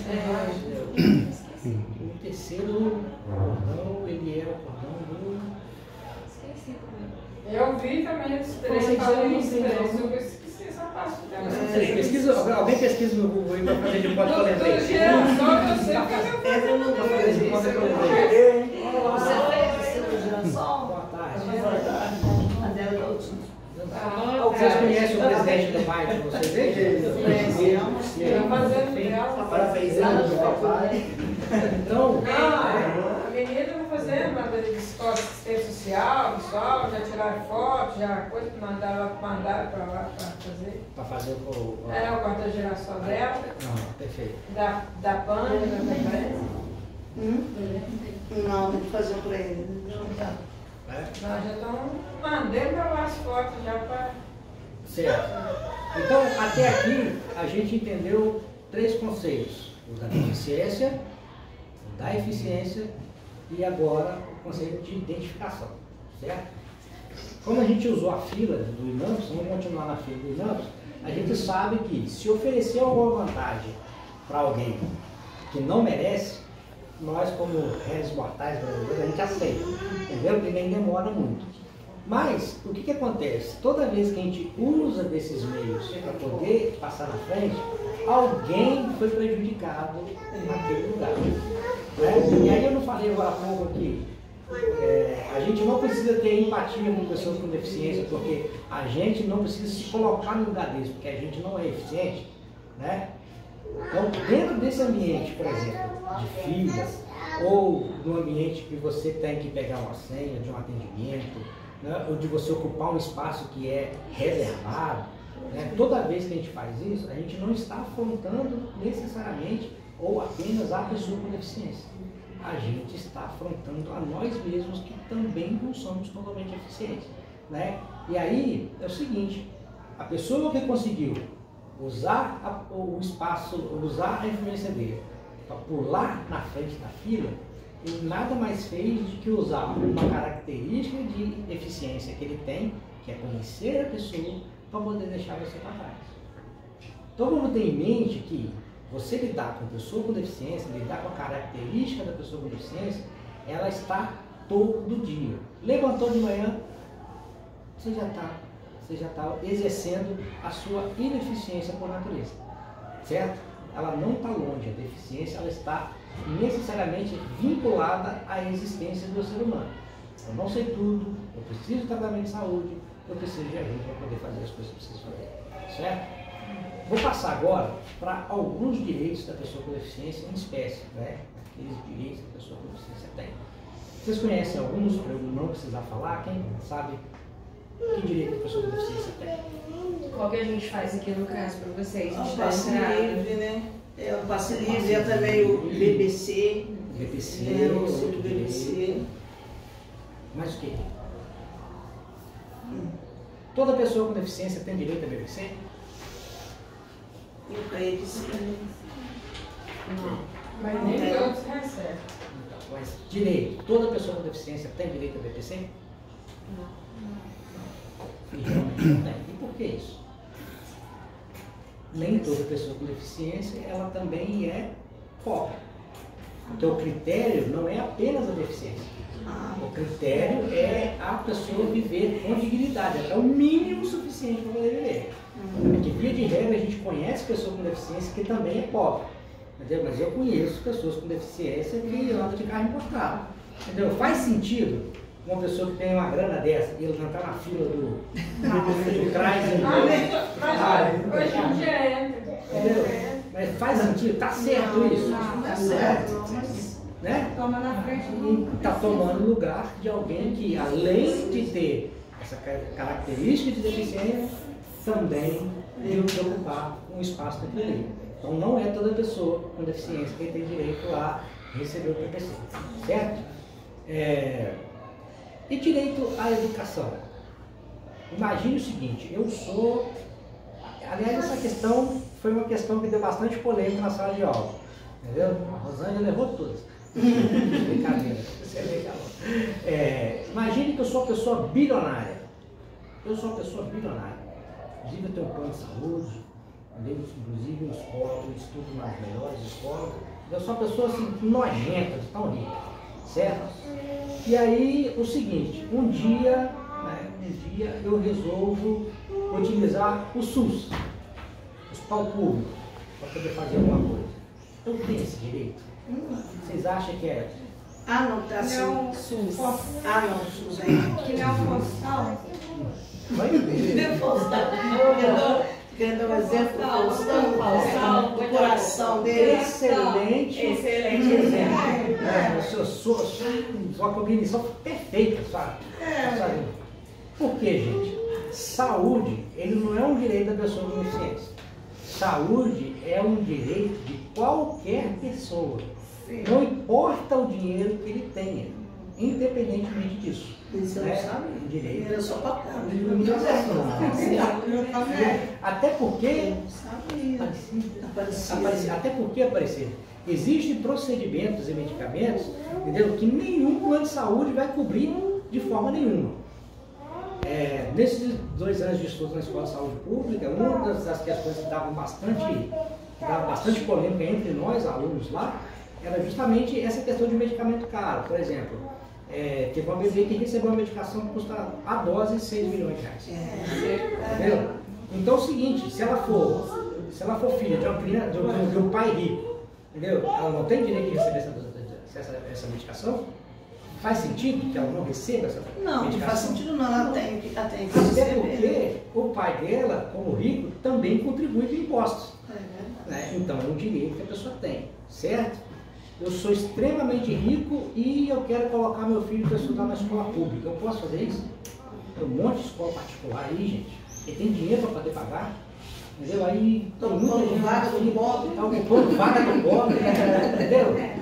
O terceiro cordão, ele é o cordão do... Esqueci também. Eu vi também esse Você falando não tem, não. eu esqueci essa parte também. Você pesquisa, alguém pesquisa no Google aí para fazer de conta que eu lembrei. Do girassol eu sei que eu Entra no Pra fazer de conta que eu Google. lembrei. Você fez o girassol? Boa tarde. Adela Coutinho. Vocês conhecem o presidente do bairro de vocês aí? Conhecemos. tô fazendo dela. Parabéns, anos do papai. Então, A menina vai fazendo, manda de escola de assistência social, pessoal, já tiraram foto, já coisa que mandaram para lá para fazer. para fazer o... É, o quarto geração dela, Perfeito. da Pânia também. Não, tem que fazer para ele. Nós já estamos mandando para lá as fotos já para. Certo. Então, até aqui, a gente entendeu 3 conceitos. O da deficiência, o da eficiência e agora o conceito de identificação. Certo? Como a gente usou a fila do INAMPS, vamos continuar na fila do INAMPS, a gente sabe que se oferecer alguma vantagem para alguém que não merece, nós como réis mortais brasileiros, a gente aceita, entendeu? Que nem demora muito. Mas, o que acontece? Toda vez que a gente usa desses meios para poder passar na frente, alguém foi prejudicado naquele lugar. Né? E aí eu não falei agora há pouco aqui, a gente não precisa ter empatia com pessoas com deficiência, porque a gente não precisa se colocar no lugar deles, porque a gente não é eficiente, né? Então, dentro desse ambiente, por exemplo, de filas, ou no ambiente que você tem que pegar uma senha de um atendimento, né, ou de você ocupar um espaço que é reservado, né, toda vez que a gente faz isso, a gente não está afrontando necessariamente ou apenas a pessoa com deficiência. A gente está afrontando a nós mesmos que também não somos totalmente eficientes. Né? E aí é o seguinte, a pessoa que conseguiu usar o espaço, usar a influência dele para pular na frente da fila, ele nada mais fez do que usar uma característica de eficiência que ele tem, que é conhecer a pessoa, para poder deixar você para trás. Então vamos ter em mente que você lidar com a pessoa com deficiência, lidar com a característica da pessoa com deficiência, ela está todo dia. Levantou de manhã, você já está exercendo a sua ineficiência por natureza, certo? Ela não está longe, a deficiência ela está necessariamente vinculada à existência do ser humano. Eu não sei tudo, eu preciso de tratamento de saúde, eu preciso de ajuda para poder fazer as coisas que eu preciso fazer, certo? Vou passar agora para alguns direitos da pessoa com deficiência em espécie, né? Aqueles direitos que a pessoa com deficiência tem. Vocês conhecem alguns, para eu não precisar falar? Quem sabe que direito a pessoa com deficiência tem? Qual que a gente faz aqui no caso para vocês? A O gente passe dá entrada. livre, né? É o passe livre, é também o BBC. BBC, É, o outro auxílio direito. BBC. Mas o quê? Toda pessoa com deficiência tem direito a BBC? E o KFC. Mas nem todos recebem. Mas direito, toda pessoa com deficiência tem direito a BPC? E realmente não tem. E por que isso? Nem toda pessoa com deficiência, ela também é pobre. Então o critério não é apenas a deficiência. O critério é a pessoa viver com dignidade, até o mínimo suficiente para poder viver. É que, via de regra, a gente conhece pessoas com deficiência que também é pobre. Entendeu? Mas eu conheço pessoas com deficiência que andam de carro importado. Entendeu? Faz sentido uma pessoa que tem uma grana dessa e ele não está na fila do CRAS. Hoje em dia é. Entendeu? Mas faz sentido, tá certo isso. Tá certo. Né? Toma na frente. E está tomando lugar de alguém que, além de ter essa característica de deficiência, também de ocupar um espaço daquele ali. Então não é toda pessoa com deficiência que tem direito a receber o PPC, certo? E direito à educação. Imagine o seguinte, eu sou... Aliás, essa questão foi uma questão que deu bastante polêmica na sala de aula, entendeu? A Rosângela levou todas. Brincadeira, isso é legal. Imagine que eu sou uma pessoa bilionária. Eu sou uma pessoa bilionária. Inclusive eu tenho um plano de saúde, inclusive eu estudo nas melhores escolas. Eu sou uma pessoa assim, nojenta, tão rica, certo? E aí, o seguinte, um dia X dia eu resolvo utilizar o SUS, o hospital público, para poder fazer alguma coisa. Eu tenho esse direito? Vocês acham que é? Ah, não, tá assim. Não, SUS. SUS. Ah, não, SUS aí. Que não postal. Vai ver. Quero dar um exemplo do Faustão, do coração dele. Excelente. Excelente exemplo. Sua cognição perfeita, sabe? Sabe? Por quê, gente? Saúde, ele não é um direito da pessoa com deficiência. Saúde é um direito de qualquer pessoa. Não importa o dinheiro que ele tenha, independentemente disso. Isso eu não sabia. Direito. Era só para Até porque, até porque, Aparecido, existem procedimentos e medicamentos, entendeu, que nenhum plano de saúde vai cobrir de forma nenhuma. Nesses 2 anos de estudo na Escola de Saúde Pública, uma das questões que dava bastante polêmica entre nós, alunos lá, era justamente essa questão de medicamento caro. Por exemplo, teve uma bebê que recebeu uma medicação que custa a dose R$ 6 milhões. Entendeu? Então é o seguinte, se ela for filha de um pai rico, entendeu? Ela não tem direito de receber essa medicação? Faz sentido que ela não receba essa medicação? Não faz sentido não, ela tem que Até receber. porque o pai dela, como rico, também contribui com impostos. Né? Então é um direito que a pessoa tem, certo? Eu sou extremamente rico e eu quero colocar meu filho para estudar na escola pública. Eu posso fazer isso? Tem um monte de escola particular aí, gente, que tem dinheiro para poder pagar. Entendeu? Aí tem muita gente vaga do pobre. Alguém pondo vaga do pobre, entendeu?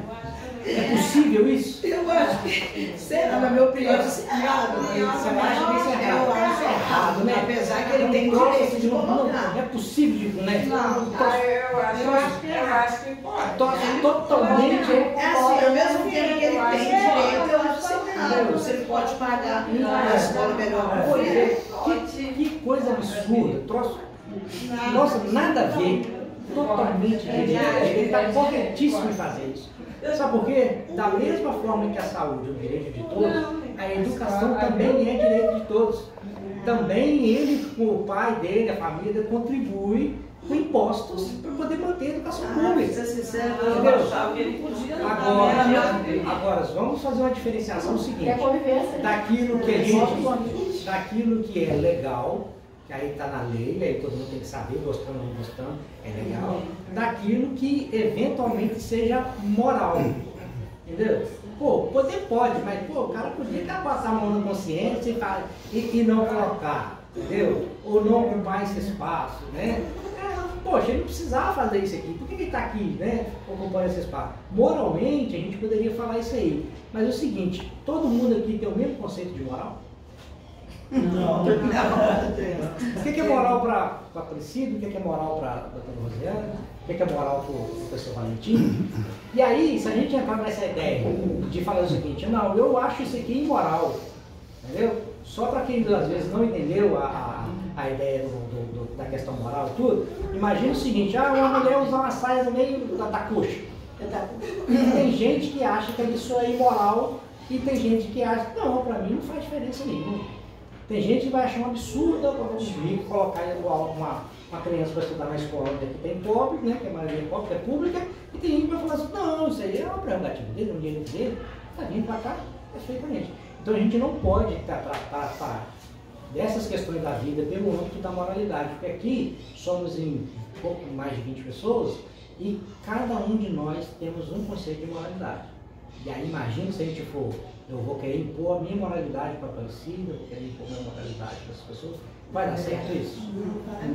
É possível isso? Eu acho que, será, na minha opinião, isso é errado. Você acha que isso é errado? Eu acho errado, né? Apesar que ele tem direito de colocar. Não é possível de, né? Eu acho que pode. Totalmente. É assim, ao mesmo tempo que ele tem direito, eu acho que isso é errado. Você pode pagar uma escola melhor por ele. Que coisa absurda. Nossa, nada a ver. Totalmente direito. Ele está corretíssimo em fazer isso. Sabe por quê? Da mesma forma que a saúde é um direito de todos, a educação também é direito de todos. Também ele, o pai dele, a família dele, contribui com impostos para poder manter a educação pública. Ser sincero, eu achava que ele podia não. Agora, vamos fazer uma diferenciação seguinte, daquilo que é legal, que aí está na lei, aí todo mundo tem que saber, gostando ou não gostando, é legal, daquilo que eventualmente seja moral, entendeu? Pô, poder pode, mas pô, o cara podia passar a mão na consciência e não colocar, entendeu? Ou não ocupar esse espaço, né? Poxa, ele não precisava fazer isso aqui, por que ele está aqui, né, ocupando esse espaço? Moralmente, a gente poderia falar isso aí, mas é o seguinte, todo mundo aqui tem o mesmo conceito de moral? Não. O que é moral para Aparecido? O que é moral para a doutora Rosiana? O que é moral para o professor Valentim? E aí, se a gente entrar nessa ideia de falar o seguinte, não, eu acho isso aqui imoral, entendeu? Só para quem às vezes não entendeu a ideia da questão moral e tudo, imagina o seguinte, uma mulher usar uma saia no meio da coxa. Tem gente que acha que isso é imoral e tem gente que acha, não, para mim não faz diferença nenhuma. Tem gente que vai achar um absurdo colocar uma criança para estudar na escola onde tem pobre, né, que a maioria é pobre, que é pública, e tem gente que vai falar assim, não, isso aí é uma prerrogativa dele, é um direito dele, está vindo para cá perfeitamente. Então a gente não pode tratar dessas questões da vida pelo âmbito da moralidade, porque aqui somos em pouco mais de 20 pessoas e cada um de nós temos um conceito de moralidade. E aí imagina se a gente for, eu vou querer impor a minha moralidade para a Aparecida, eu vou querer impor a minha moralidade para as pessoas. Vai dar certo isso?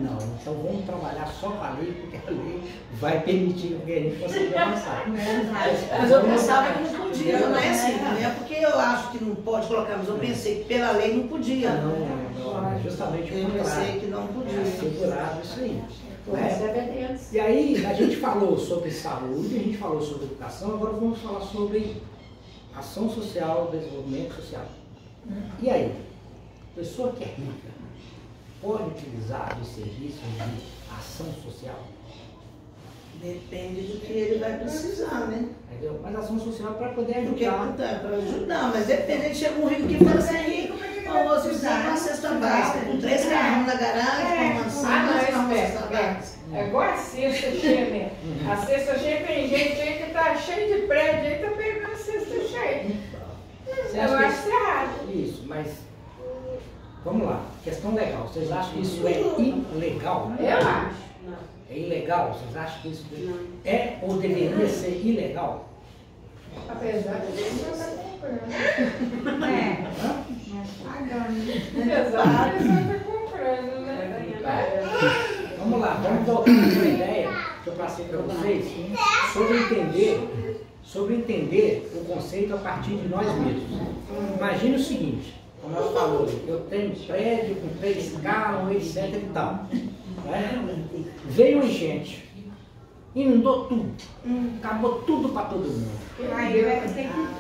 Não. Então vamos trabalhar só com a lei, porque a lei vai permitir que a gente consiga avançar. Mas eu pensava que não podia, não é assim, não é porque eu acho que não pode colocar, mas eu pensei que pela lei não podia. Não, justamente o eu contrário. pensei que não podia. É segurado isso aí. Né? E aí, a gente falou sobre saúde, a gente falou sobre educação, agora vamos falar sobre ação social, desenvolvimento social. E aí, pessoa que é rica pode utilizar de serviços de ação social? Depende do que ele vai precisar, né? Entendeu? Mas ação social é para poder Porque ajudar. para ajudar, mas depende, chega um rico que fala assim, rico, Não, você precisa de uma cesta básica, com 3 carrões na garagem, com uma mansão, não, uma espera, cesta básica. é igual a cesta cheia mesmo. A cesta cheia tem gente aí que tá cheio de prédio aí, tá pegando a cesta cheia. Você Eu acha que acho errado. isso, mas vamos lá, questão legal. Vocês acham que isso é ilegal? Eu acho. É ilegal? Vocês acham que isso é ou deveria ser ilegal? Apesar de ele não estar comprando. É. Apesar de ele não estar comprando, né? Vamos lá, vamos voltar a uma ideia que eu passei para vocês sobre entender o conceito a partir de nós mesmos. Imagine o seguinte, como ela falou, eu tenho prédio com 3 carros, etc e tal. Né? Veio um enchente, inundou tudo, acabou tudo para todo mundo. Aí vai ter que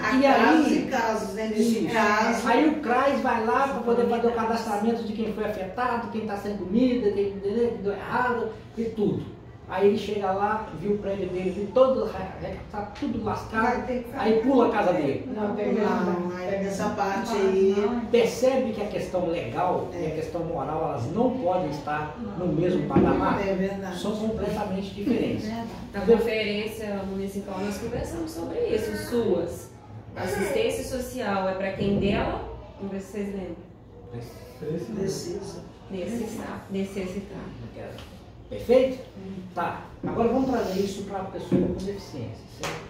Há casos e casos, né? Nesse caso. Aí o CRAS vai lá para poder fazer o cadastramento de quem foi afetado, quem está sem comida, quem deu errado e tudo. Aí ele chega lá, viu o prédio dele, viu todo, tá tudo lascado, aí pula a casa dele. Não, tem Não, aí nessa parte aí. Percebe que a questão legal e a questão moral, elas não podem estar no mesmo patamar? É verdade. São completamente diferentes. Na conferência municipal nós conversamos sobre isso, SUAS. Assistência social é para quem dela, vamos ver se vocês lembram. Precisa. Necessitar. Perfeito? Tá. Agora vamos trazer isso para a pessoa com deficiência, certo?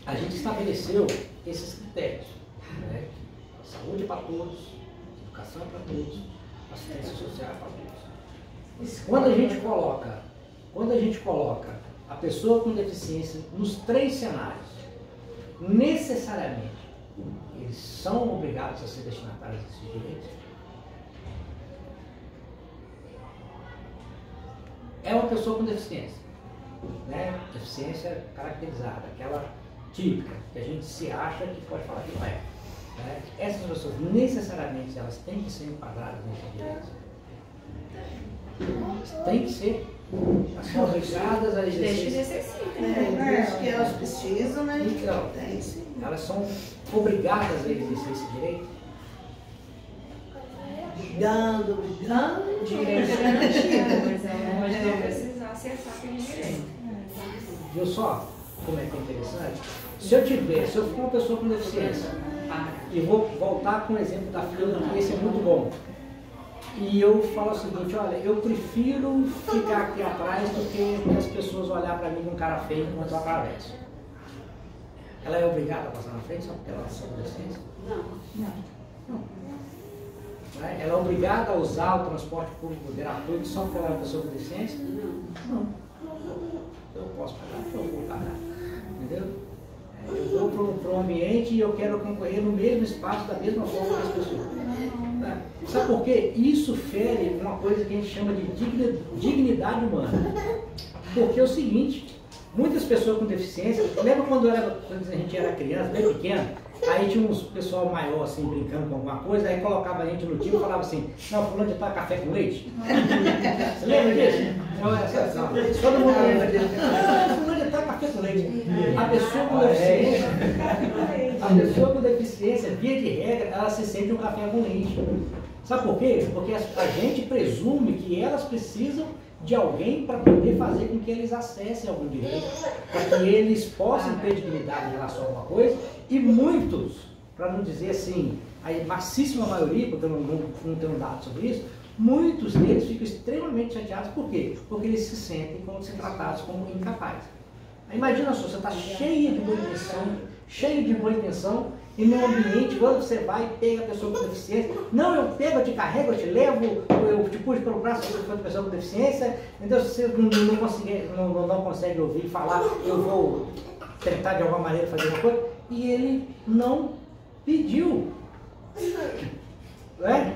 A gente estabeleceu esses critérios. Né? Saúde para todos, educação para todos, assistência social para todos. Quando a gente coloca a pessoa com deficiência nos 3 cenários, necessariamente eles são obrigados a ser destinatários desses direitos. É uma pessoa com deficiência, né? Deficiência caracterizada, aquela típica, que a gente se acha que pode falar que não é. Né? Essas pessoas, necessariamente, elas têm que ser enquadradas nesses direitos. Tem que ser. Elas são obrigadas a exercer. Desde que elas precisam, né? Então, Tem sim. elas são obrigadas a exercer esse direito. Brigando. Direito é garantido, mas ela pode não precisar acessar aquele direito. Viu só como é que é interessante? Se eu for uma pessoa com deficiência, e vou voltar com o exemplo da fila, porque esse é muito bom. E eu falo o seguinte, olha, eu prefiro ficar aqui atrás do que as pessoas olhar para mim com cara feia enquanto eu atravesso. Ela é obrigada a passar na frente só porque ela é com deficiência? Não. Ela é obrigada a usar o transporte público gratuito só porque ela é uma pessoa com deficiência? Não. Eu posso pagar, eu vou pagar. Entendeu? Eu vou para um ambiente e eu quero concorrer no mesmo espaço, da mesma forma que as pessoas. Tá? Sabe por quê? Isso fere uma coisa que a gente chama de dignidade humana. Porque é o seguinte, muitas pessoas com deficiência, lembra quando a gente era criança, bem pequeno, aí tinha uns pessoal maior assim, brincando com alguma coisa, aí colocava a gente no time e falava assim, não, fulano de tal café com leite? Você lembra disso? Todo mundo lembra disso. Fulano de tal café com leite. A pessoa com deficiência, via de regra, ela se sente um café com leite. Sabe por quê? Porque a gente presume que elas precisam de alguém para poder fazer com que eles acessem algum direito, para que eles possam ter dignidade em relação a alguma coisa, e muitos, para não dizer assim, a massíssima maioria, porque eu não tenho dados sobre isso, muitos deles ficam extremamente chateados. Por quê? Porque eles se sentem como se tratados como incapazes. Imagina só, você está cheio de boa intenção, e no ambiente, quando você vai e pega a pessoa com deficiência, não, eu pego, eu te carrego, eu te levo, eu te puxo pelo braço, você foi a pessoa com deficiência, então se você não consegue ouvir falar, eu vou tentar de alguma maneira fazer uma coisa, e ele não pediu. Né?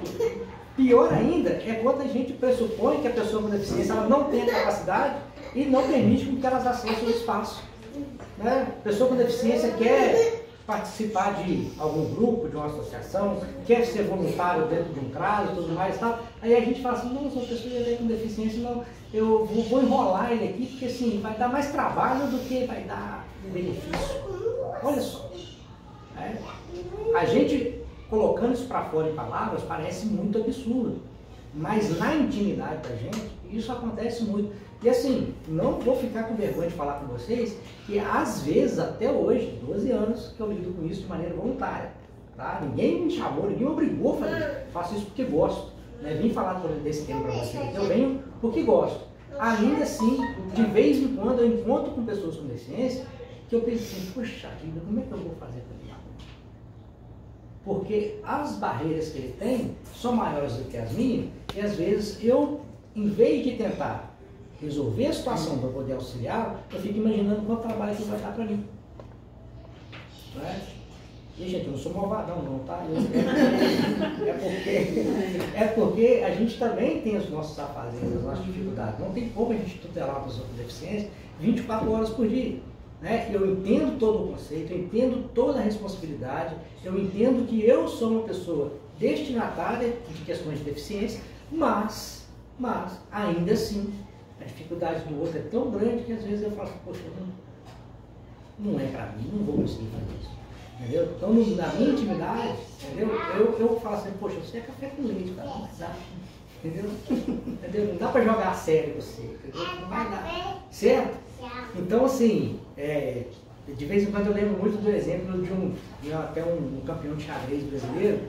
Pior ainda é quando a gente pressupõe que a pessoa com deficiência ela não tem a capacidade e não permite que elas acessem o espaço. Né? A pessoa com deficiência quer participar de algum grupo, de uma associação, quer ser voluntário dentro de um CRAS e tudo mais e tal. Aí a gente fala assim, não, sou pessoa com deficiência, não, eu vou enrolar ele aqui, porque assim, vai dar mais trabalho do que vai dar benefício. Olha só, Né? A gente colocando isso para fora em palavras parece muito absurdo, mas na intimidade da gente isso acontece muito. E assim, não vou ficar com vergonha de falar com vocês que às vezes, até hoje, 12 anos que eu lido com isso de maneira voluntária. Tá? Ninguém me chamou, ninguém me obrigou a fazer isso. Eu faço isso porque gosto. Né? Vim falar desse tema para vocês. Eu venho porque gosto. Ainda assim, de vez em quando eu encontro com pessoas com deficiência que eu penso assim, poxa vida, como é que eu vou fazer com ele? Porque as barreiras que ele tem são maiores do que as minhas e às vezes eu, em vez de tentar resolver a situação para poder auxiliá-lo, eu fico imaginando quanto trabalho que vai dar para mim. Não é? E, gente, eu não sou malvadão não, tá? É porque a gente também tem os nossos afazeres, as nossas dificuldades. Não tem como a gente tutelar uma pessoa com deficiência 24 horas por dia. Né? Eu entendo todo o conceito, eu entendo toda a responsabilidade, eu entendo que eu sou uma pessoa destinatária de questões de deficiência, mas ainda assim, a dificuldade do outro é tão grande que às vezes eu falo assim, poxa, não é para mim, não vou conseguir fazer isso. Entendeu? Então, na minha intimidade, entendeu? Eu falo assim, poxa, você é café com leite, cara, não vai dar. Entendeu? Entendeu? Não dá para jogar a sério você, entendeu? Não vai dar. Certo? Então, assim, de vez em quando eu lembro muito do exemplo de até um campeão de xadrez brasileiro,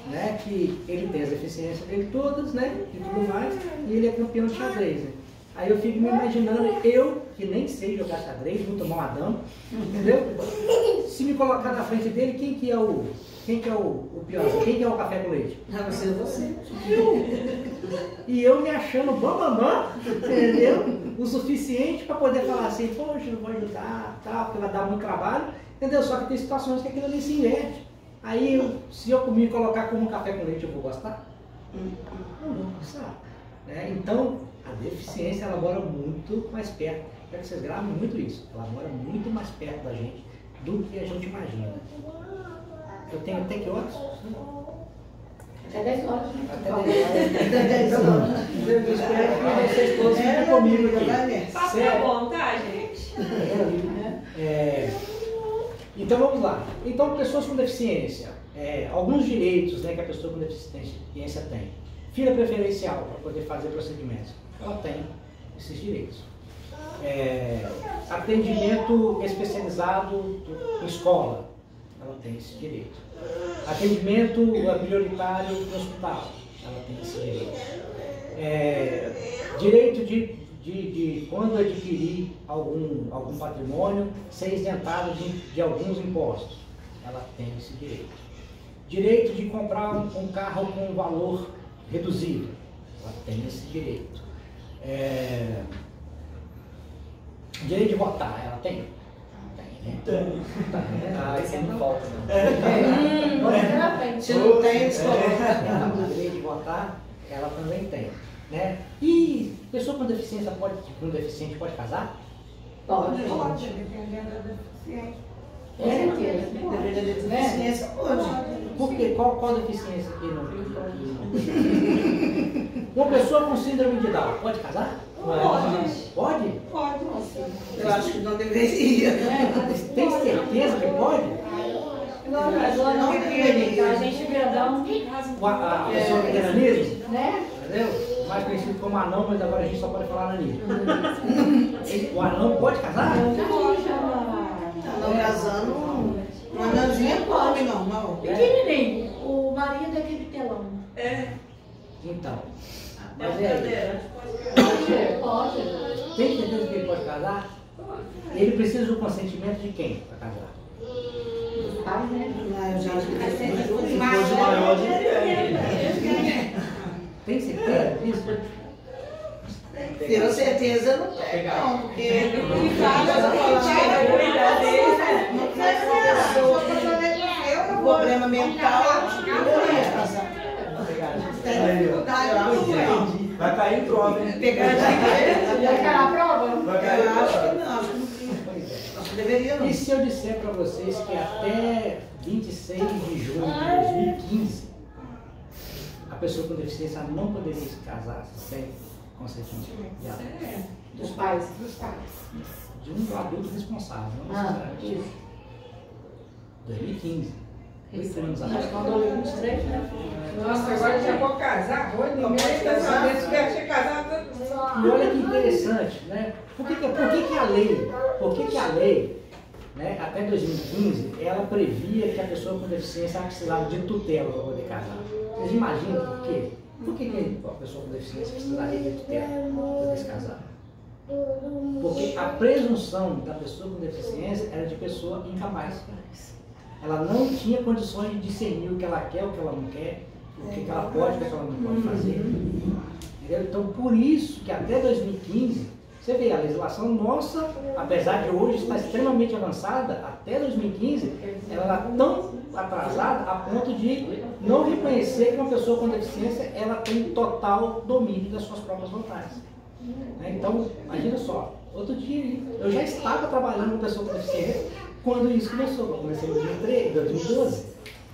né? Que ele tem as deficiências dele todas, né? E tudo mais, e ele é campeão de xadrez, né? Aí eu fico me imaginando, eu que nem sei jogar xadrez, vou tomar uma dama, entendeu? Se me colocar na frente dele, quem que é o pior? Quem que é o café com leite? Vai ser você. E eu me achando bambambam, entendeu? O suficiente para poder falar assim, poxa, não vou ajudar, tal, porque vai dar muito trabalho, entendeu? Só que tem situações que aquilo ali se inverte. Aí, se eu me colocar como um café com leite, eu vou gostar? Não vou gostar. Né? Então, a deficiência, ela mora muito mais perto. Quero que vocês gravem muito isso. Ela mora muito mais perto da gente do que a gente imagina. Eu tenho até que horas? Até 10 horas. Até 10 horas. Eu espero que vocês todos fiquem comigo aqui. Passa bom, tá, gente? Então vamos lá. Então, pessoas com deficiência, alguns direitos, né, que a pessoa com deficiência tem. Fila preferencial para poder fazer procedimentos. Ela tem esses direitos. Atendimento especializado em escola. Ela tem esse direito. Atendimento prioritário no hospital. Ela tem esse direito. Direito de quando adquirir algum patrimônio, ser isentado de alguns impostos. Ela tem esse direito. Direito de comprar um carro com um valor reduzido. Ela tem esse direito. Direito de votar, ela tem? Tem. Isso não falta, não. Se não tem, direito de votar, ela também tem. Né? E pessoa com deficiência deficiente pode casar? Pode, dependendo da deficiência. dependendo da deficiência, pode. Por quê? Qual deficiência que não? Uma pessoa com síndrome de Down pode casar? Pode. Pode? Pode, moça. Eu acho que não deveria. Tem certeza que pode? Não, mas Não não deveria. a gente grandão em casa. A pessoa que tem nanismo? Né? Entendeu? Mais conhecido como anão, mas agora a gente só pode falar nanismo. O anão pode casar? Não casando, um anãozinho pode, não. Pequenininho. O marido é aquele telão. Então. É Mas brincadeira. Pode. Tem certeza que ele pode casar? Ele precisa do consentimento de quem para casar? Os pais, né? Eu já acho que Se for de maior, Tem certeza disso? tenho certeza, não tem, não, porque Em casa, a gente vai cuidar dele. não faz uma pessoa com problema mental, não ia casar. Tem dificuldade, vai cair em prova, hein? Já caiu a prova? Vai cair em eu acho prova. que não, acho que deveria não. E se eu disser para vocês que até 26 de junho de 2015, a pessoa com deficiência não poderia se casar sem consentimento dela? Dos pais. Dos pais. De um adulto responsável, não necessariamente. Isso. 2015. 8 anos Nós atrás. estamos em 23, né? Nossa, agora já vou casar, vou ninguém quer saber se quer ser casado todo mundo. E olha que interessante, né? Por que que a lei, né, até 2015, ela previa que a pessoa com deficiência precisava de tutela para poder casar? Vocês imaginam por quê? Por que a pessoa com deficiência precisaria de tutela para poder se casar? Porque a presunção da pessoa com deficiência era de pessoa incapaz. Ela não tinha condições de discernir o que ela quer, o que ela não quer, o que ela pode, o que ela não pode fazer. Entendeu? Então, por isso que até 2015, você vê, a legislação nossa, apesar de hoje estar extremamente avançada, até 2015, ela era tão atrasada a ponto de não reconhecer que uma pessoa com deficiência ela tem total domínio das suas próprias vontades. Então, imagina só, outro dia eu já estava trabalhando com pessoa com deficiência quando isso começou. Eu comecei em 2012,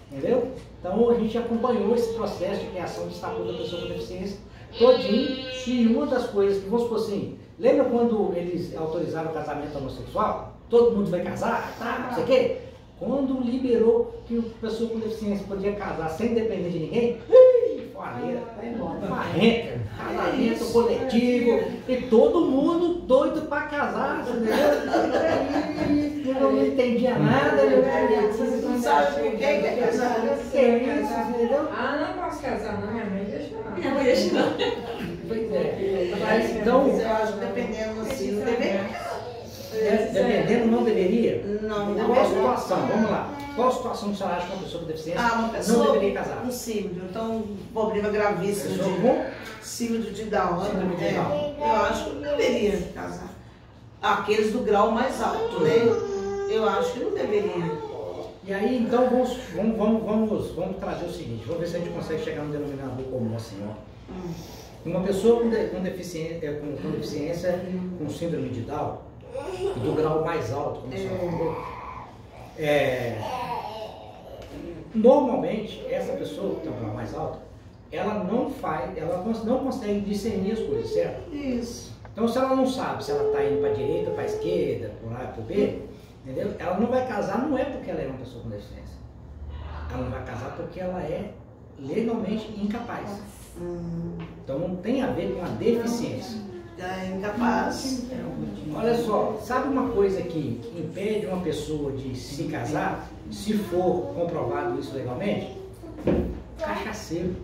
entendeu? Então a gente acompanhou esse processo de criação de estatuto da pessoa com deficiência todinho. E uma das coisas que, vamos supor assim, lembra quando eles autorizaram o casamento homossexual? Todo mundo vai casar, tá, não sei o quê? Quando liberou que a pessoa com deficiência podia casar sem depender de ninguém, marreta, casamento coletivo, e todo mundo doido para casar, entendeu? Eu não entendia nada, Não sabe por que quer casar. Que é isso, entendeu? Ah, não posso casar, não, minha mãe deixa não. Minha mãe deixa não. Pois é. Mas então, Eu acho que dependendo assim, não deveria. dependendo, não deveria? Não Qual a deveria. situação? Vamos lá. Qual a situação que você acha que uma pessoa com deficiência Uma pessoa não deveria casar? com símbolo, então um problema gravíssimo Pessoa de com símbolo de Down. síndrome de Down. Eu acho que não deveria casar. Aqueles do grau mais alto, né? Eu acho que não deveria. E aí, então, vamos trazer o seguinte, vamos ver se a gente consegue chegar no denominador comum assim, ó. Uma pessoa com deficiência, com síndrome de Down, do grau mais alto, como você falou, normalmente, essa pessoa que tem um grau mais alto, ela não consegue discernir as coisas, certo? Isso. Então, se ela não sabe se ela está indo para a direita, para a esquerda, por A, por B, entendeu? Ela não vai casar, não é porque ela é uma pessoa com deficiência. Ela não vai casar porque ela é legalmente incapaz. Então, não tem a ver com a deficiência. É incapaz. Olha só, sabe uma coisa que impede uma pessoa de se casar, se for comprovado isso legalmente? Cachaceiro.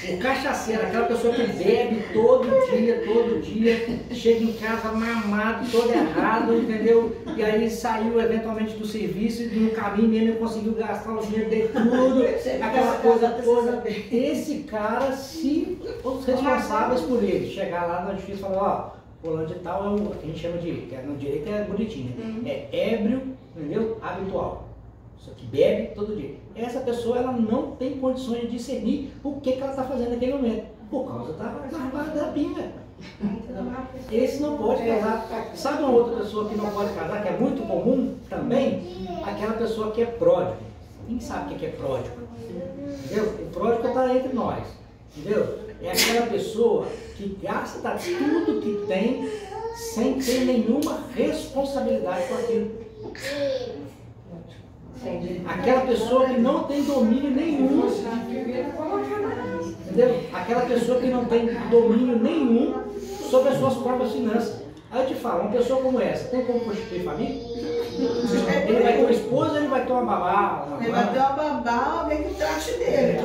O cachaceiro, aquela pessoa que bebe todo dia, chega em casa mamado, todo errado, entendeu? E aí saiu eventualmente do serviço e no caminho mesmo ele conseguiu gastar o dinheiro dele tudo, aquela coisa toda. Esse cara, se os responsáveis por ele chegar lá na justiça e falar, ó, fulano de tal é o que a gente chama de, que no direito é bonitinho, né? É ébrio, entendeu? Habitual. Só que bebe todo dia. Essa pessoa ela não tem condições de discernir o que ela está fazendo naquele momento, por causa da pinga. Esse não pode casar. Sabe uma outra pessoa que não pode casar, que é muito comum também? Aquela pessoa que é pródigo. Quem sabe o que é pródigo? Entendeu? O pródigo está entre nós. Entendeu? É aquela pessoa que gasta tudo que tem sem ter nenhuma responsabilidade com aquilo. Aquela pessoa que não tem domínio nenhum, entendeu? Aquela pessoa que não tem domínio nenhum sobre as suas próprias finanças. Aí eu te falo, uma pessoa como essa, tem como constituir família? Ele vai ter uma esposa, ele vai ter uma babá. Ele vai ter uma babá, alguém que trate dele.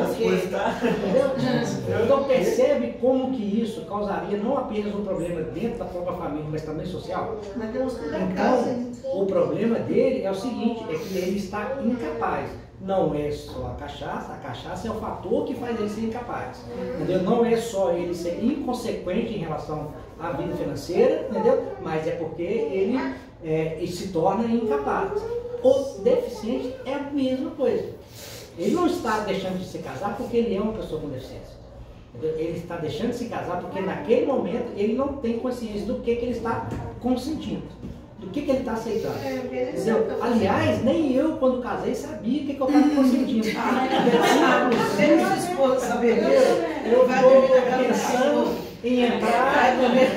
Então percebe como que isso causaria não apenas um problema dentro da própria família, mas também social? Mas tem uns que não casam. Então, o problema dele é o seguinte, é que ele está incapaz. Não é só a cachaça é o fator que faz ele ser incapaz. Entendeu? Não é só ele ser inconsequente em relação à vida financeira, entendeu? Mas é porque ele se torna incapaz. O deficiente é a mesma coisa. Ele não está deixando de se casar porque ele é uma pessoa com deficiência. Entendeu? Ele está deixando de se casar porque naquele momento ele não tem consciência do que ele está consentindo. Do que ele está aceitando. Entendeu? Aliás, nem eu, quando casei, sabia o que eu estava consentindo. Nem sua esposa saber. Eu estou pensando em entrar e comer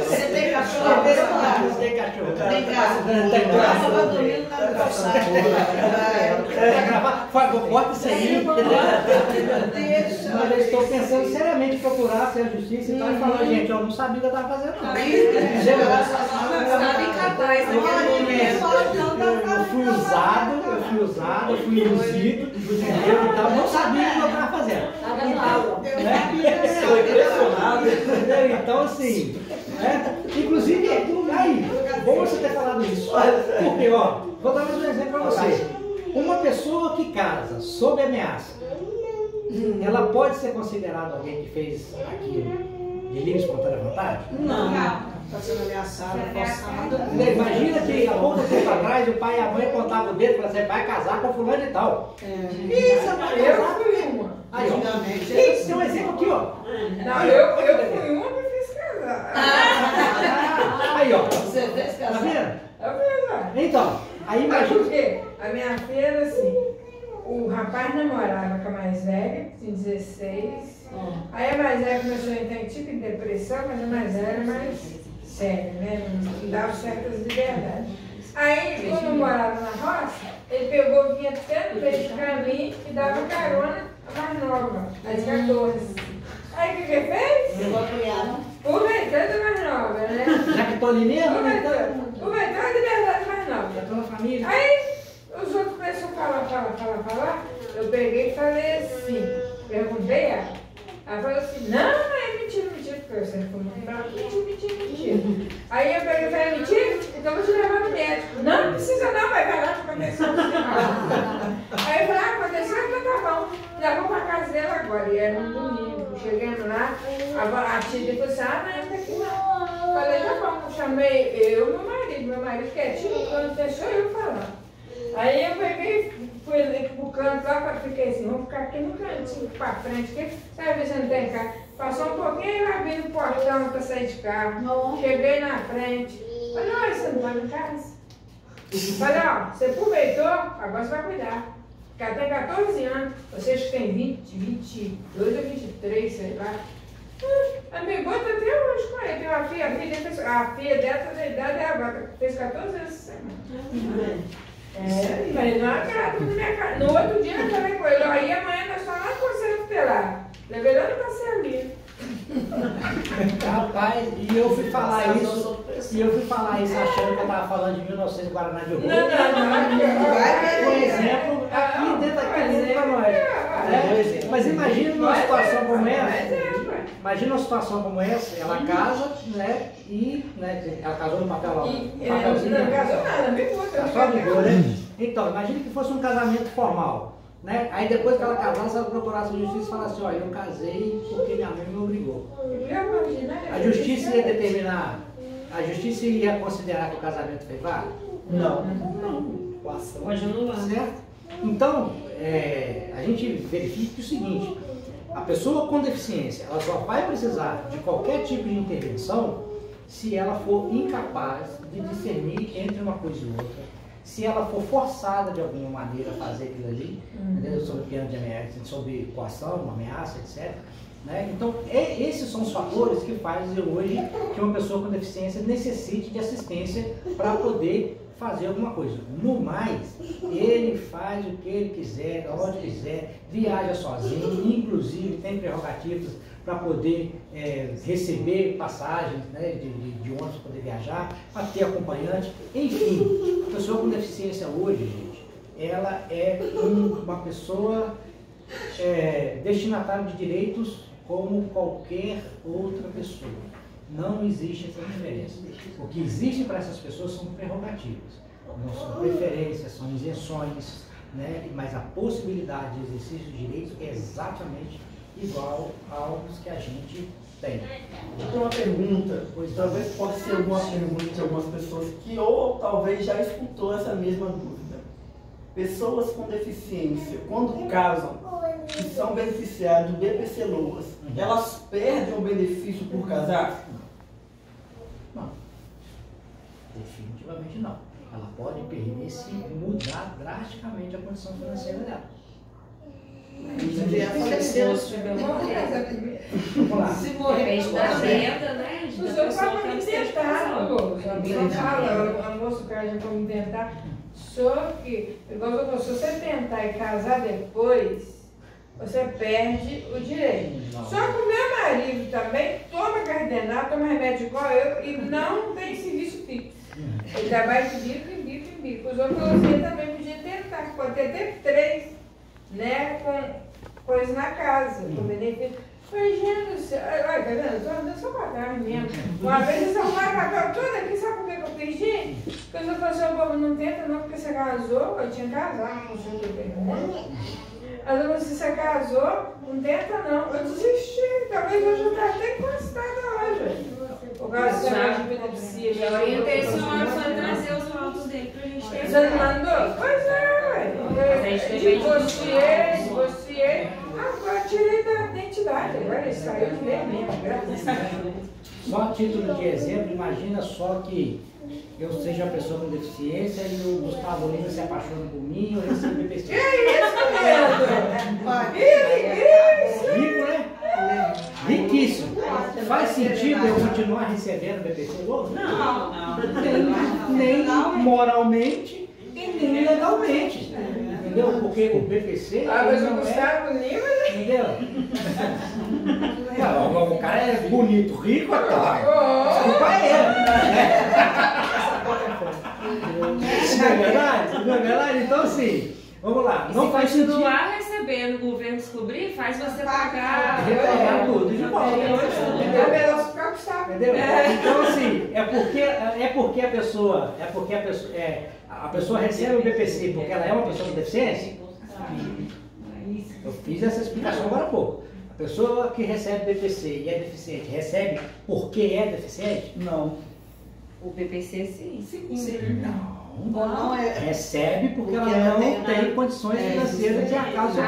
Você tem cachorro? aí, cachorro. Obrigada. Corta isso aí. Mas eu estou pensando seriamente em procurar ser a justiça e tal, e falar, gente, eu não sabia o que eu estava fazendo, não. Sabe incapaz, né? Eu fui usado, eu fui induzido, entendeu? Então, eu não sabia o que eu estava fazendo. Estou impressionado. Então, assim, inclusive, aí, bom você ter falado isso. Porque, ó, vou dar mais um exemplo para você. Uma pessoa que casa sob ameaça, ela pode ser considerada alguém que fez aquilo de livre e espontânea vontade? Não. Está sendo ameaçada, forçada. Imagina que há pouco tempo atrás o pai e a mãe contavam o dedo e falavam assim, vai casar com fulano e tal. Isso, Eu fui uma. Aí, ó. Isso, tem um exemplo aqui, ó. Não, eu fui uma que fiz casar. Aí, ó. Você fez Tá casar? vendo? Eu fiz casar. Então, aí Mas imagina. por quê? A minha filha era assim, o rapaz namorava com a mais velha, tinha 16. Aí a mais velha começou a entrar em tipo de depressão, mas a mais velha era mais séria, né? Não dava certas liberdades. Aí, quando eu morava na roça, ele pegou, vinha até no meio do caminho e dava carona a mais nova, às 14. Aí o que ele fez? Aproveitando a mais nova, né? Já que tô ali mesmo, Aproveitou a liberdade mais nova. já tô na família. Aí os outros começaram a falar. Eu peguei e falei assim, perguntei ela. Ela falou assim, não, é mentira, porque eu sempre fui muito brava, mentira. Aí eu peguei e falei, mentira? Então eu vou te levar no médico. Não precisa não, vai lá, aconteceu. Aí eu falei, aconteceu, então tá bom. Já vou pra casa dela agora. E era um domingo. Chegando lá, a tia falou assim, não entra aqui não. Falei, tá bom, chamei eu e meu marido quietinho, quando deixou eu falar. Aí eu peguei, fui ali pro canto lá, fiquei assim, vamos ficar aqui no cantinho, pra frente, que sabe se não tem carro. Passou um pouquinho, eu abri o portão pra sair de carro. Cheguei na frente. Falei, olha, você não vai em casa? Falei, ó, você aproveitou, agora você vai cuidar. Porque ela tem 14 anos, vocês que têm 22 ou 23, sei lá. Amigota até hoje com ele. Tem uma filha, a filha dela tá da idade dela, fez 14 anos essa semana. Mas não agrada na minha cara. No outro dia eu falei com ele, aí amanhã nós estamos lá no Conselho Tutelar. Levei lá no Marcelinho. Rapaz, e eu fui falar isso, achando que eu tava falando de 1900 Guaraná de Ouro. Vai, Por exemplo, aqui dentro pra nós. Mas imagina uma situação como essa. Imagina uma situação como essa, ela casa, né? E ela casou no papelzinho. Não casou nada, me conta. Só ligou, né? Então, imagina que fosse um casamento formal. Né? Aí depois que ela casasse, ela procurasse a justiça e falasse assim, olha, eu casei porque minha mãe me obrigou. A justiça ia determinar, a justiça ia considerar que o casamento foi válido? Não. Hoje não vai. Certo? Então, a gente verifica o seguinte, a pessoa com deficiência, ela só vai precisar de qualquer tipo de intervenção se ela for incapaz de discernir entre uma coisa e outra. Se ela for forçada de alguma maneira a fazer aquilo ali, sob pena de ameaça, sob coação, ameaça, etc. Né? Então, esses são os fatores que fazem hoje que uma pessoa com deficiência necessite de assistência para poder fazer alguma coisa. No mais, ele faz o que ele quiser, onde quiser, viaja sozinho, inclusive tem prerrogativas para poder receber passagens, né, de ônibus para poder viajar, para ter acompanhante, enfim. A pessoa com deficiência hoje, gente, ela é uma pessoa destinatária de direitos como qualquer outra pessoa. Não existe essa diferença. O que existe para essas pessoas são prerrogativas, não são preferências, são isenções, né, mas a possibilidade de exercício de direitos é exatamente igual aos que a gente tem. Eu tenho uma pergunta, talvez possa ser alguma pergunta de algumas pessoas que ou talvez já escutou essa mesma dúvida. Pessoas com deficiência, quando casam e são beneficiadas do BPC Loas, elas perdem o benefício por casar? Não. Definitivamente não. Ela pode perder se mudar drasticamente a condição financeira dela. Vamos lá. Se morrer, depende da renda, né? Os outros falam que tentaram, também Não nesse fala, a moça, o cara já foi inventar. Só que, igual eu se você tentar e casar depois, você perde o direito. Só que o meu marido também toma cardenal, toma remédio igual eu e não tem serviço fixo. Ele trabalha de bico em bico em bico. Os outros você também podia tentar, pode ter até 3, né, com coisa na casa, com benefício. Falei, gente do céu, olha, tá vendo? Tô andando só pra trás mesmo. Uma vez eles arrumaram a papel toda aqui, sabe por que eu fiz, gente? Porque eu falei assim, o povo não tenta não, porque você casou, eu tinha casado, não sei o que. Aí eu falei, se você casou, não tenta não. Eu desisti, talvez eu já esteja até encostada hoje. Por causa de epilepsia, já orientei a senhora para trazer os autos dele pra gente ter. Você não mandou? Pois é, ué. Divorciei. Agora tirei da identidade, agora ele saiu de ver mesmo, graças a Deus. Só a título de exemplo, imagina só que eu seja uma pessoa com deficiência e o Gustavo Lima se apaixona por mim, eu recebo BPC. Isso, Rico, né? Riquíssimo. Faz sentido eu continuar recebendo BPC hoje? Não. Nem moralmente e nem legalmente. Entendeu? Porque o BPC. mas o Gustavo Lima. Entendeu? O cara é bonito, rico, desculpa ele. Não é verdade? Não é verdade? Então, assim, vamos lá. Não faz sentido. Continuar recebendo, o governo descobrir, faz você pagar. Repagar tudo de volta. Entendeu? Então, assim, é porque a pessoa recebe o BPC porque ela é uma pessoa com deficiência. Eu fiz essa explicação agora há pouco. A pessoa que recebe BPC e é deficiente, recebe porque é deficiente? Não. O BPC sim. Não é. Recebe porque ela não tem condições financeiras de arcar o seu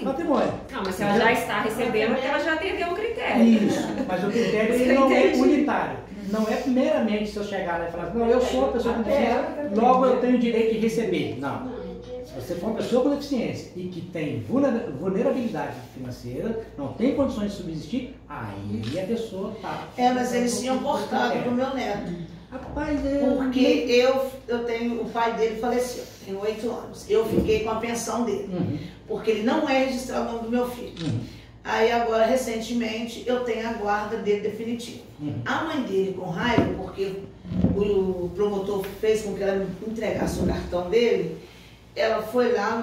patrimônio. Não, mas se ela já está recebendo, porque ela já atendeu o critério. Isso, mas o critério ele não é unitário. Não é primeiramente se eu chegar lá e falar, não, eu sou uma pessoa com deficiência, logo eu tenho o direito de receber. Não. Se você for uma pessoa com deficiência e que tem vulnerabilidade financeira, não tem condições de subsistir, aí a pessoa está. Mas eles tinham cortado do meu neto. Rapaz, porque eu tenho, o pai dele faleceu, tem 8 anos. Eu fiquei com a pensão dele, porque ele não é registrado o nome do meu filho. Aí agora, recentemente, eu tenho a guarda dele definitiva. A mãe dele, com raiva, porque o promotor fez com que ela entregasse o cartão dele, ela foi lá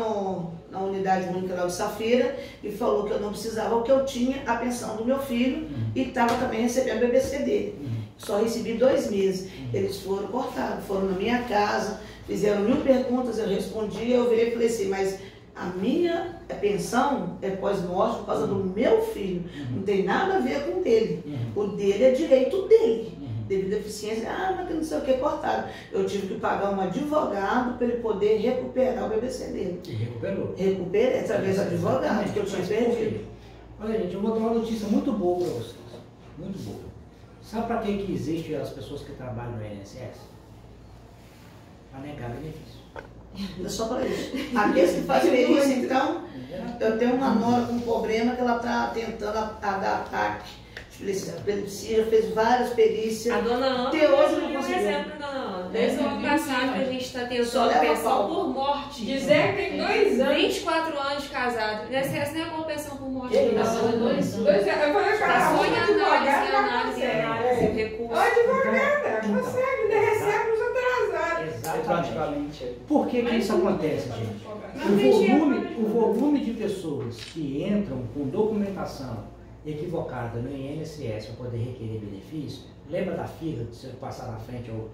na unidade única lá do Safira e falou que eu não precisava, que eu tinha a pensão do meu filho e estava também recebendo o BBC dele. Só recebi 2 meses. Eles foram cortados, foram na minha casa, fizeram 1000 perguntas, eu respondi, eu virei e falei assim, mas a minha pensão é pós-morte por causa do meu filho, não tem nada a ver com o dele. O dele é direito dele. Devido à deficiência, mas que não sei o que, cortado. Eu tive que pagar um advogado para ele poder recuperar o BBC dele. E recuperou. Recuperei através do advogado, que eu tinha perdido. Olha, gente, eu vou dar uma notícia muito boa para vocês. Muito boa. Sabe para que existe as pessoas que trabalham no INSS? Para negar benefício. É só para isso. Aqueles que fazem perícia, então, eu tenho uma nora com um problema que ela está tentando dar ataque. Epilepsia, fez várias perícias. A dona Ana até hoje não um conseguiu. exemplo, dona Ana. Desde o ano passado que a gente está tentando pensão por morte. Dizer que tem 2 anos. 24 anos de casado. INSS nem é uma pensão por morte. Não, 2 anos. Eu falei, Está só em análise, recurso. Advogada, consegue, ainda recebe os atrasados. Exatamente. Por que isso acontece, gente? O volume de pessoas que entram com documentação equivocada no INSS para poder requerer benefício, lembra da fila, se você passar na frente ou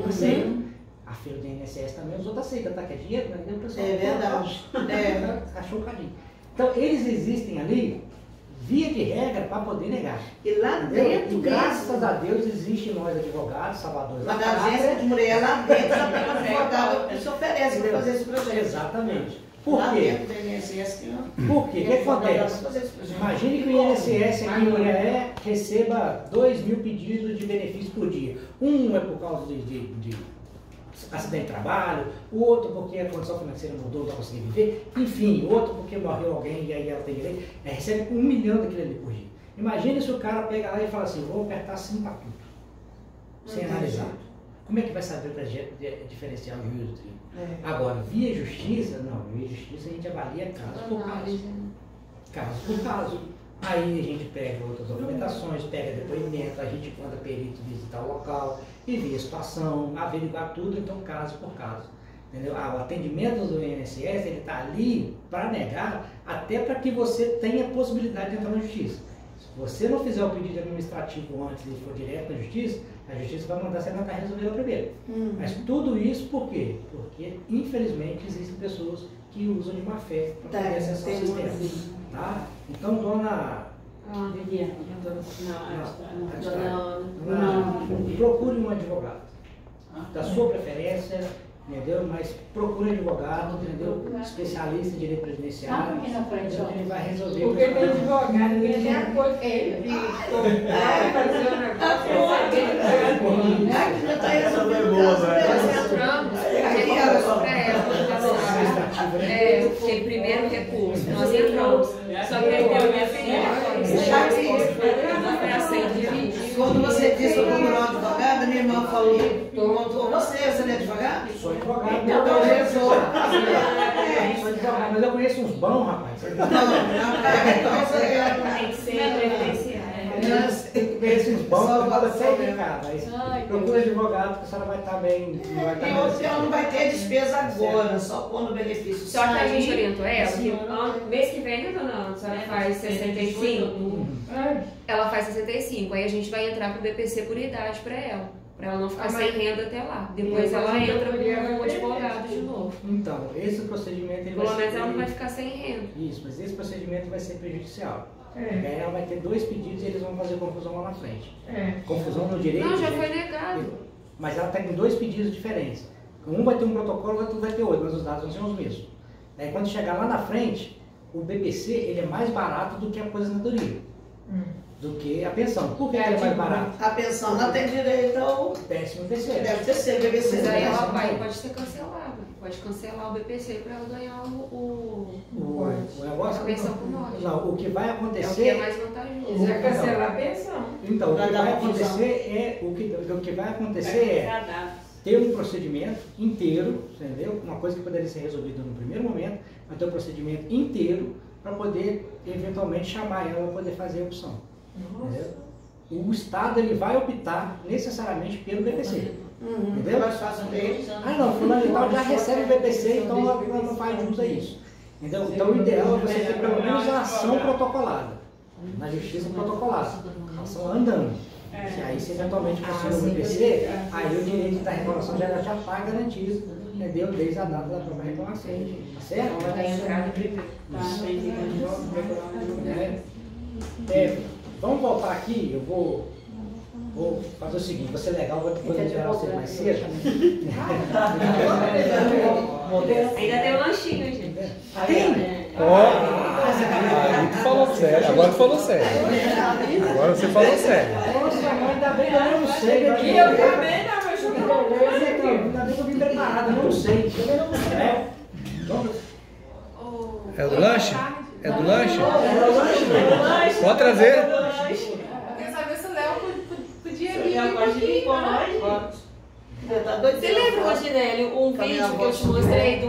aceita? A fila do INSS também, os outros aceitam, tá? Que é dinheiro, né? O pessoal, é verdade. Cachorro cadinho. Então, eles existem ali, via de regra, para poder negar. E lá dentro, e graças a Deus, existe nós advogados, salvadores. Mas na agência de mulher, lá dentro, já tem um advogado que se oferece para fazer esse projeto. Exatamente. Por quê? Por quê? O que acontece? Imagine que o INSS aqui em Muriaé receba 2.000 pedidos de benefício por dia. Um é por causa de acidente de trabalho, o outro porque a condição financeira mudou, não vai conseguir viver, enfim, o outro porque morreu alguém e aí ela tem direito, recebe 1 milhão daquilo ali por dia. Imagine se o cara pega lá e fala assim, vou apertar sim para tudo, sem analisar. como é que vai saber para diferenciar o joio do trigo? Agora, via justiça, não, via justiça a gente avalia caso por caso. Caso por caso. Aí a gente pega outras documentações, pega depoimento, a gente manda perito visitar o local e ver a situação, averiguar tudo, então caso por caso. Entendeu? O atendimento do INSS, ele está ali para negar, até para que você tenha possibilidade de entrar na justiça. Se você não fizer o pedido administrativo antes e for direto na justiça, a justiça vai mandar você tentar resolver primeiro. Mas tudo isso por quê? Porque, infelizmente, existem pessoas que usam de má fé para poder acessar o sistema. Tá? Então, dona... Procure um advogado da sua preferência, entendeu? Mas procure um advogado, entendeu? Especialista em direito previdenciário, ele vai resolver. Porque tem advogado que tem acordo com ele, fazer o negócio. Aqui já está resolvendo o caso. Nós entramos, aquele primeiro recurso, nós entramos. Só que aí deu minha filha, foi aceito de 20. Quando você disse que eu procurou um advogado, minha irmã falou, você não é advogado? Sou advogado. Então eu resolvo. Sou advogado, mas eu conheço uns bons, rapaz. Não, Tem que ser previdenciário. Eu conheço uns bons, eu falo sempre, cara. Procura advogado, que a senhora vai estar bem. E você não vai ter despesa agora, só quando o benefício Só que a gente sair. orientou ela que mês que vem, né, dona Ana? A senhora faz 65. Ela faz 65. Aí a gente vai entrar pro BPC por idade para ela não ficar sem renda até lá. Depois ela entra com o advogado de novo. Então, esse procedimento ele Pelo vai menos ser... ela não vai ficar sem renda. Isso, mas esse procedimento vai ser prejudicial. Aí ela vai ter 2 pedidos e eles vão fazer confusão lá na frente. Confusão no direito. Não, já foi negado. Mas ela está com 2 pedidos diferentes. Um vai ter um protocolo, o outro vai ter outro, mas os dados vão ser os mesmos. Aí quando chegar lá na frente, o BPC ele é mais barato do que a aposentadoria. Do que a pensão. Por que ele é mais barato? A pensão não tem direito ao 13º. deve ter sido BPC. Mas aí ela pode ser cancelada. Pode cancelar o BPC para ela ganhar o negócio. A pensão por morte. Não, o que vai acontecer... É o que é mais vantajoso. Vai cancelar a pensão. Então, o que vai acontecer o que vai acontecer é ter um procedimento inteiro, entendeu? Uma coisa que poderia ser resolvida no primeiro momento, mas ter um procedimento inteiro para poder, eventualmente, chamar ela para poder fazer a opção. Entendeu? O Estado ele vai optar necessariamente pelo BPC. Entendeu? Mais fácil dele. Não, fulano e tal já recebe o BPC, então ela não faz jus a isso. Entendeu? Então o ideal é você ter pelo menos a ação protocolada. Na justiça protocolada. A ação andando. Se aí se eventualmente funciona o BPC, aí o direito da reclamação já está garantido, entendeu? Desde a data da própria reclamação. Tá certo? Ela vai entrar no primeiro. Vamos voltar aqui, eu vou fazer o seguinte, vai ser legal, vou liberar você mais cedo. Ainda tem um lanchinho, gente. Tem? Aí tu falou sério, agora tu falou sério. Agora você falou sério. Nossa, agora ainda bem que eu não sei. E eu também não, mas eu não Ainda bem que eu vim preparado, eu não sei. É do lanche? É do lanche? Pode trazer. queria saber se o Léo podia vir aqui com nós. Você lembra, Rodinelli, um vídeo que eu te mostrei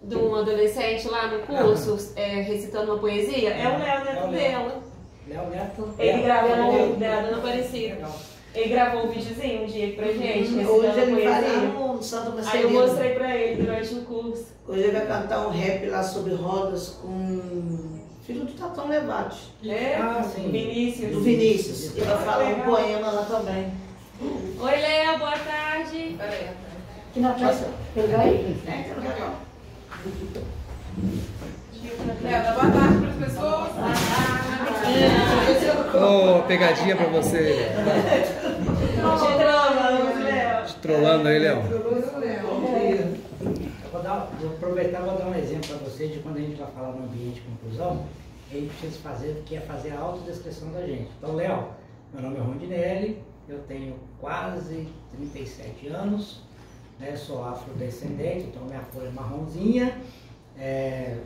de um adolescente lá no curso, recitando uma poesia? É o Léo Neto dela. Léo Neto. Ele gravou, da Dona Aparecida. Ele gravou um videozinho um dia pra gente, recitando Hoje ele vai lá poesia. no Santo Aí eu Marcelino. mostrei pra ele durante o curso. Hoje ele vai cantar um rap lá sobre rodas com filho do Tatão Levati. Sim. Vinícius. Do Vinícius. Ele vai falar um poema lá também. Oi, Léo, boa tarde. Que na próxima. Pegar aí? Léo, dá boa tarde para as pessoas. Pegadinha pra você. Te trollando aí, Léo. Vou aproveitar e vou dar um exemplo para vocês de quando a gente vai falar no ambiente de conclusão, a gente precisa fazer a autodescrição da gente. Então, Léo, meu nome é Rondinelli, eu tenho quase 37 anos, né, sou afrodescendente, então minha cor é marronzinha,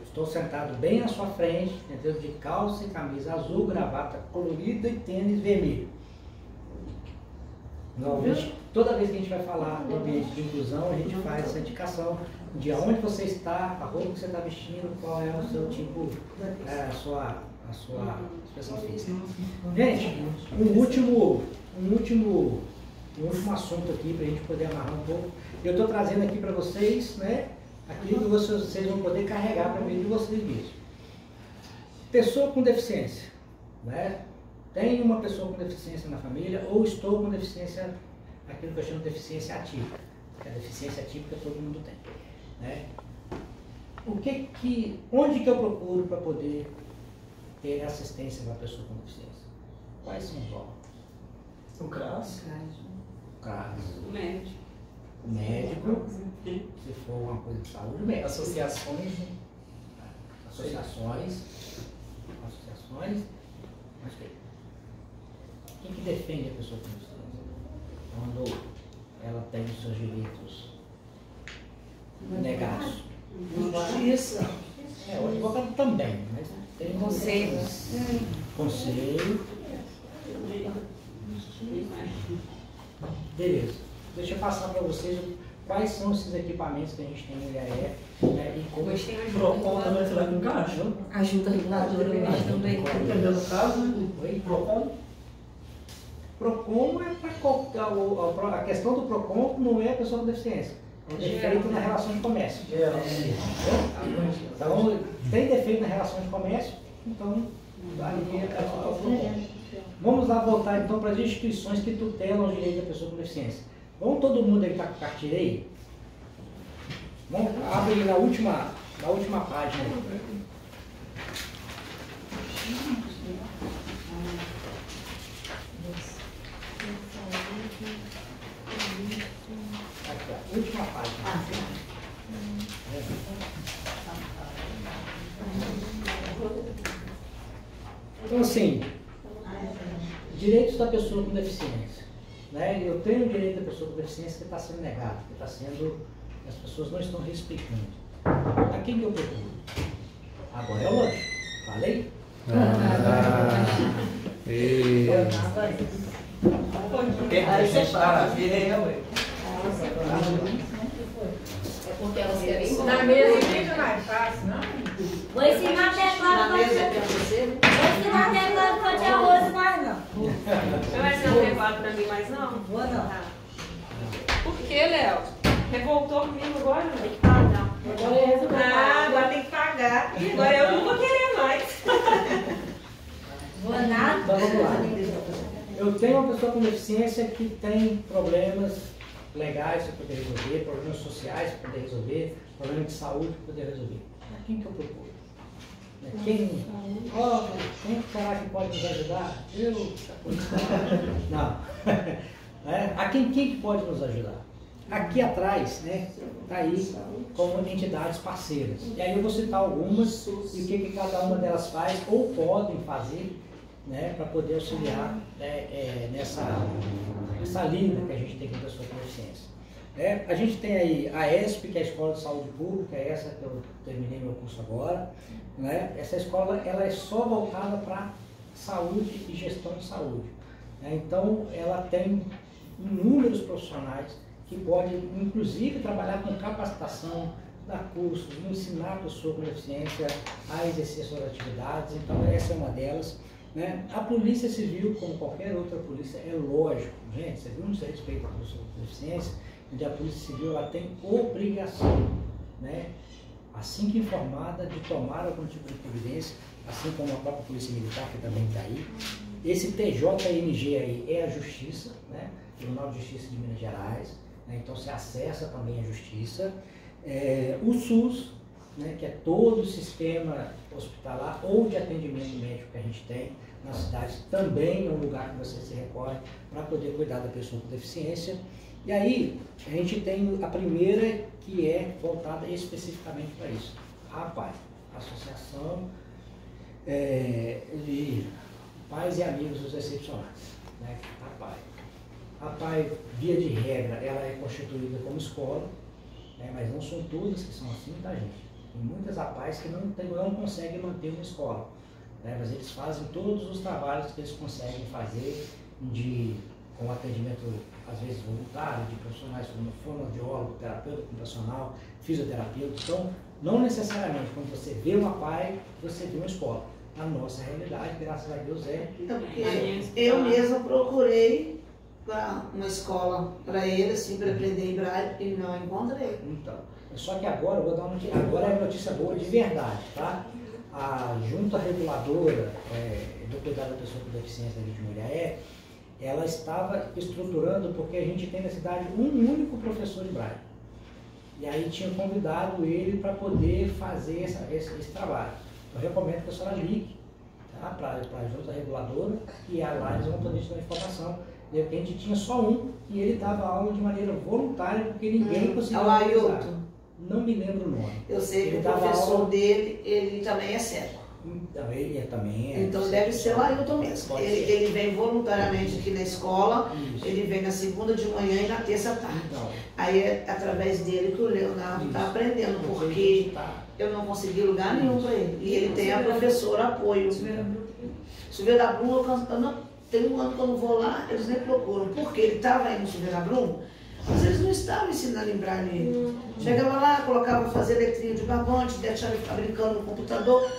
estou sentado bem à sua frente, entendeu? De calça e camisa azul, gravata colorida e tênis vermelho. Normalmente, toda vez que a gente vai falar do ambiente de inclusão, a gente faz essa indicação de onde você está, a roupa que você está vestindo, qual é o seu tipo, a sua expressão física. Gente, um último assunto aqui para a gente poder amarrar um pouco. Eu estou trazendo aqui para vocês, né, aquilo que vocês vão poder carregar para meio de vocês mesmos. Pessoa com deficiência, né? Tem uma pessoa com deficiência na família ou estou com deficiência, aquilo que eu chamo de deficiência atípica. Porque a deficiência atípica todo mundo tem, né? Onde que eu procuro para poder ter assistência para a pessoa com deficiência? Quais são os órgãos? O CRAS. O médico. O médico, se for uma coisa de saúde, o médico. Associações. Mas quem que defende a pessoa com deficiência? Quando ela tem os seus direitos negados. Justiça. O advogado também, mas tem Conselho. Conselho. Beleza. Deixa eu passar para vocês quais são esses equipamentos que a gente tem no IAE, né, e como... Hoje tem a PROCON também, será que encaixa? a junta reguladora hoje também. Entendeu no caso? Oi? PROCON? PROCON é para a questão do PROCON não é a pessoa com deficiência. É defeito na relação de comércio. Então, tem defeito na relação de comércio, então, ali é a questão do PROCON. Vamos lá voltar então para as instituições que tutelam o direito da pessoa com deficiência. Vamos todo mundo aí que está com cartilha aí? Vamos abrir na última página aí. Aqui, ó, última página. Então assim, direitos da pessoa com deficiência. Né? Eu tenho o direito da pessoa com deficiência que está sendo negado, que está sendo, as pessoas não estão respeitando. A quem que eu procuro? Agora é o lanche. Falei? É porque elas querem Na mesa fica mais fácil, não? Vou ensinar até agora a fazer arroz, mais não. Você vai ser um levado pra mim mais não? Vou não. Por que, Léo? Revoltou comigo agora? Tem que pagar. Agora tem que pagar. E agora eu não vou querer mais. Vou nada. Então vamos lá. Eu tenho uma pessoa com deficiência que tem problemas legais para poder resolver, problemas sociais para poder resolver, problemas de saúde para poder resolver. A quem que eu procuro? Quem será que pode nos ajudar? Não. A quem que pode nos ajudar? Aqui atrás, né, está aí como entidades parceiras. E aí eu vou citar algumas e o que cada uma delas faz ou podem fazer, né, para poder auxiliar nessa lida que a gente tem com a pessoa com deficiência. A gente tem aí a ESP, que é a Escola de Saúde Pública, é essa que eu terminei meu curso agora. Né? Essa escola ela é só voltada para saúde e gestão de saúde. Né? Então, ela tem inúmeros profissionais que podem, inclusive, trabalhar com capacitação, dar cursos, ensinar a pessoa com deficiência a exercer suas atividades. Então, essa é uma delas. Né? A Polícia Civil, como qualquer outra polícia, é lógico, gente, você viu no seu respeito à pessoa com deficiência, onde a Polícia Civil ela tem obrigação, né, assim que informada, de tomar algum tipo de providência, assim como a própria Polícia Militar, que também está aí. Esse TJMG aí é a Justiça, né, Tribunal de Justiça de Minas Gerais, né, então se acessa também a Justiça. O SUS, né, que é todo o sistema hospitalar ou de atendimento médico que a gente tem nas cidades, também é um lugar que você se recorre para poder cuidar da pessoa com deficiência. E aí, a gente tem a primeira que é voltada especificamente para isso, a APAI, Associação de Pais e Amigos dos Excepcionais, né? A APAI, via de regra, ela é constituída como escola, né? Mas não são todas que são assim, tá, gente? Tem muitas APAIs que não conseguem manter uma escola, né? Mas eles fazem todos os trabalhos que eles conseguem fazer de com atendimento, às vezes, voluntário, de profissionais como fonoaudiólogo, terapeuta ocupacional, fisioterapeuta. Então, não necessariamente quando você vê uma PAI, você vê uma escola. A nossa realidade, graças a Deus, é... Porque eu mesma procurei uma escola para ele, assim, para aprender em Braille, e não encontrei. Então, só que agora, eu vou dar uma notícia, agora é notícia boa de verdade, tá? A junta reguladora do cuidado da pessoa com deficiência de Muriaé, ela estava estruturando, porque a gente tem na cidade um único professor de Braille. E aí tinha convidado ele para poder fazer esse trabalho. Eu recomendo que a senhora ligue, tá? Para a junta reguladora, e lá eles vão poder te dar informação. De repente tinha só um e ele dava aula de maneira voluntária, porque ninguém conseguia. O Ailton. Não me lembro o nome. Eu sei que o professor dele, ele também é cego. Então, ele também é. Então deve ser o Ailton mesmo. Ele vem voluntariamente aqui na escola, Isso. ele vem na segunda de manhã e na terça à tarde. Então, Aí é através dele que o Leonardo está aprendendo, porque eu não consegui lugar nenhum para ele. E ele tem a professora apoio. Silveira Brum, tem um ano que eu não vou lá, eles nem procuram. Porque ele estava aí no Silveira Brum, mas eles não estavam ensinando em Braille. Chegava lá, colocava fazer letrinha de barbante, deixava ele ficar brincando no computador.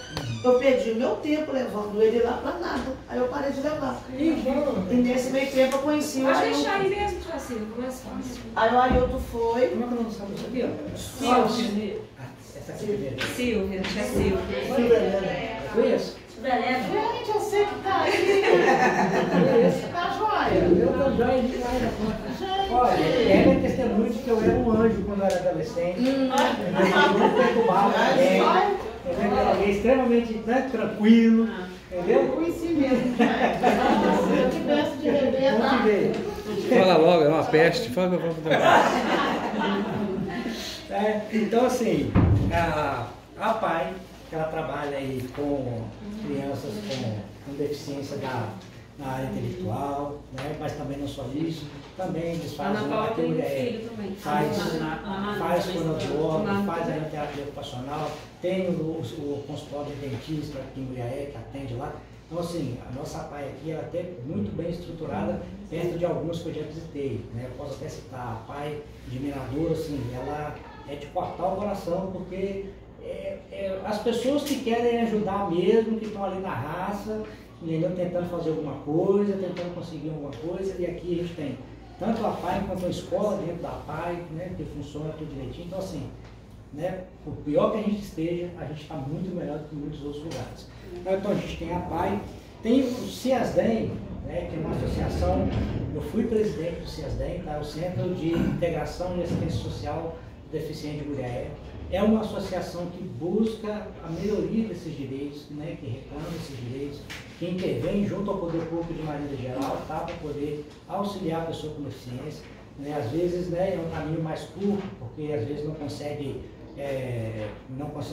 Eu perdi o meu tempo levando ele lá para nada. Aí eu parei de levar. E nesse meio tempo eu conheci o Pode Ailton. deixar aí mesmo, Tia mais fácil. Aí o Ailton foi. como é que eu não sabe isso aqui, ó? Silvia. Essa aqui primeiro. Silvia, Tia Silvia. Eu conheço. Gente, eu sei que tá aí. Tá joia. Eu tô joia demais da conta. Olha, é minha testemunha de que eu era um anjo quando eu era adolescente. Eu não perturbava ninguém. Eu era extremamente tranquilo. Entendeu? Eu conheci mesmo. Se eu tivesse de rever, tá? Fala logo, é uma peste. Fala que eu vou Então, assim, a PAI, ela trabalha aí com crianças com deficiência na área intelectual, né? Mas também não só isso, também eles fazem Ana Paula tem filho também. faz fonoaudiólogo, faz a terapia ocupacional, tem o consultório de dentista aqui em Muriaé, que atende lá. Então, assim, a nossa PAI aqui ela é até muito bem estruturada, perto de alguns que eu já visitei, né? Eu posso até citar a PAI de Mirador, assim, ela é de cortar o coração, porque as pessoas que querem ajudar mesmo, que estão ali na raça, entendeu? Tentando fazer alguma coisa, tentando conseguir alguma coisa, e aqui a gente tem tanto a PAI quanto a escola dentro da PAI, né, que funciona tudo direitinho. Então, assim, né, por pior que a gente esteja, a gente está muito melhor do que em muitos outros lugares. Então, a gente tem a PAI, tem o CIASDEM, né, que é uma associação, eu fui presidente do CIASDEM, tá? O Centro de Integração e Assistência Social do Deficiente de Muriaé. É uma associação que busca a melhoria desses direitos, né, que reclama esses direitos, que intervém junto ao poder público de maneira geral, tá, para poder auxiliar a pessoa com deficiência. Né, às vezes, né, é um caminho mais curto, porque às vezes não consegue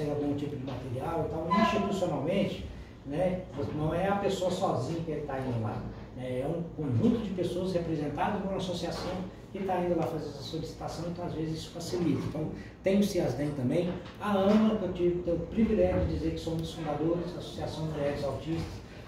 algum tipo de material e tal. Institucionalmente, né, não é a pessoa sozinha que está indo lá. É um conjunto de pessoas representadas por uma associação que está indo lá fazer essa solicitação, então às vezes isso facilita. Então tem o CIASDEM também, a AMA, que eu tive o privilégio de dizer que somos os fundadores da Associação de Mulheres Autistas,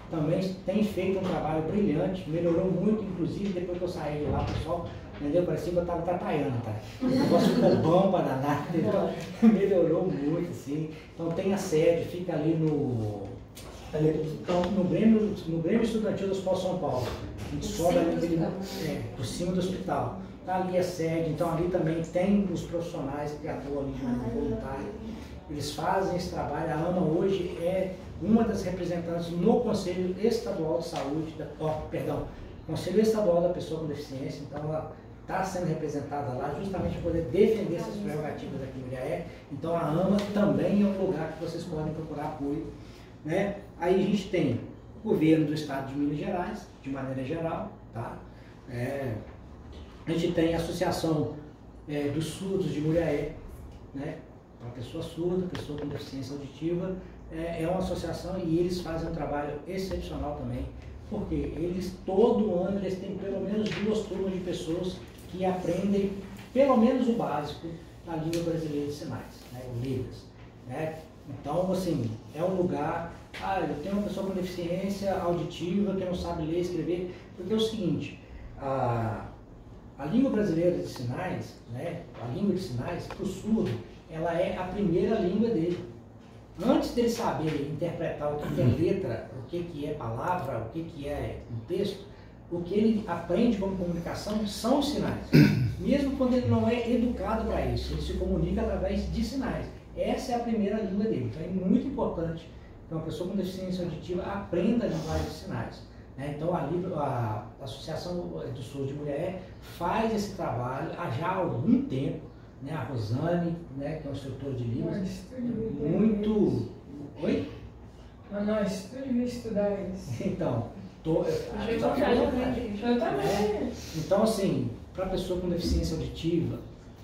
também tem feito um trabalho brilhante, melhorou muito, inclusive depois que eu saí de lá, pessoal, entendeu? Parecia que eu estava atrapalhando, tá? O negócio ficou bom para danar, então melhorou muito, assim. Então tem a sede, fica ali no Grêmio Estudantil do Hospital São Paulo. A gente sobe ali por cima do hospital. Está ali a sede, então ali também tem os profissionais que atuam ali de maneira voluntária. Eles fazem esse trabalho. A AMA hoje é uma das representantes no Conselho Estadual de Saúde, Conselho Estadual da Pessoa com Deficiência, então ela está sendo representada lá justamente para poder defender essas prerrogativas aqui em Muriaé. Então a AMA também é um lugar que vocês podem procurar apoio. Né? Aí a gente tem o governo do estado de Minas Gerais, de maneira geral, tá? A gente tem a Associação dos Surdos de Muriaé, né? Uma pessoa surda, pessoa com deficiência auditiva, é uma associação e eles fazem um trabalho excepcional também, porque eles, todo ano, eles têm pelo menos 2 turmas de pessoas que aprendem pelo menos o básico da língua brasileira de sinais, né? O Libras, né? Então, assim, é um lugar, eu tenho uma pessoa com deficiência auditiva que não sabe ler e escrever, porque é o seguinte, A língua brasileira de sinais, né, a língua de sinais, para o surdo, ela é a primeira língua dele. Antes dele saber interpretar o que é letra, o que é palavra, o que é um texto, o que ele aprende como comunicação são os sinais. Mesmo quando ele não é educado para isso, ele se comunica através de sinais. Essa é a primeira língua dele. Então é muito importante que uma pessoa com deficiência auditiva aprenda a linguagem de sinais. Então a Associação do Surdo de Mulher faz esse trabalho já há algum tempo. A Rosane, que é uma instrutora de Libras, muito... Oi? Nós devemos estudar isso. Então, eu também. Então, assim, para a pessoa com deficiência auditiva,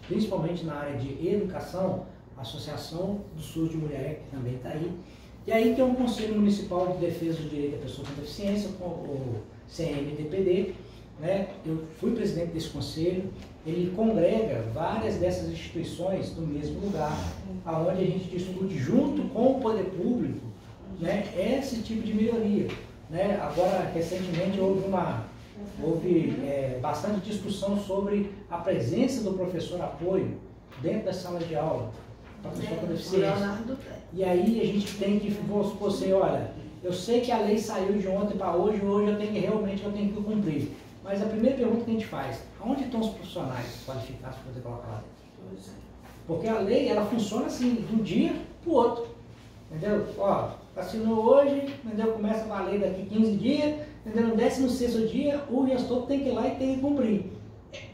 principalmente na área de educação, a Associação do Surdo de Mulher, que também está aí, e aí tem o Conselho Municipal de Defesa do Direito da Pessoa com Deficiência, o CMDPD, eu fui presidente desse conselho, ele congrega várias dessas instituições no mesmo lugar, onde a gente discute junto com o poder público esse tipo de melhoria. Agora, recentemente, houve bastante discussão sobre a presença do professor apoio dentro das salas de aula para a pessoa com deficiência. E aí a gente tem que supor assim, olha, eu sei que a lei saiu de ontem para hoje eu tenho que cumprir. Mas a primeira pergunta que a gente faz, onde estão os profissionais qualificados para poder colocar lá dentro? Porque a lei, ela funciona assim, de um dia para o outro. Entendeu? Assinou hoje, entendeu? Começa a valer daqui 15 dias, entendeu? No 16º dia, o gestor tem que ir lá e tem que cumprir.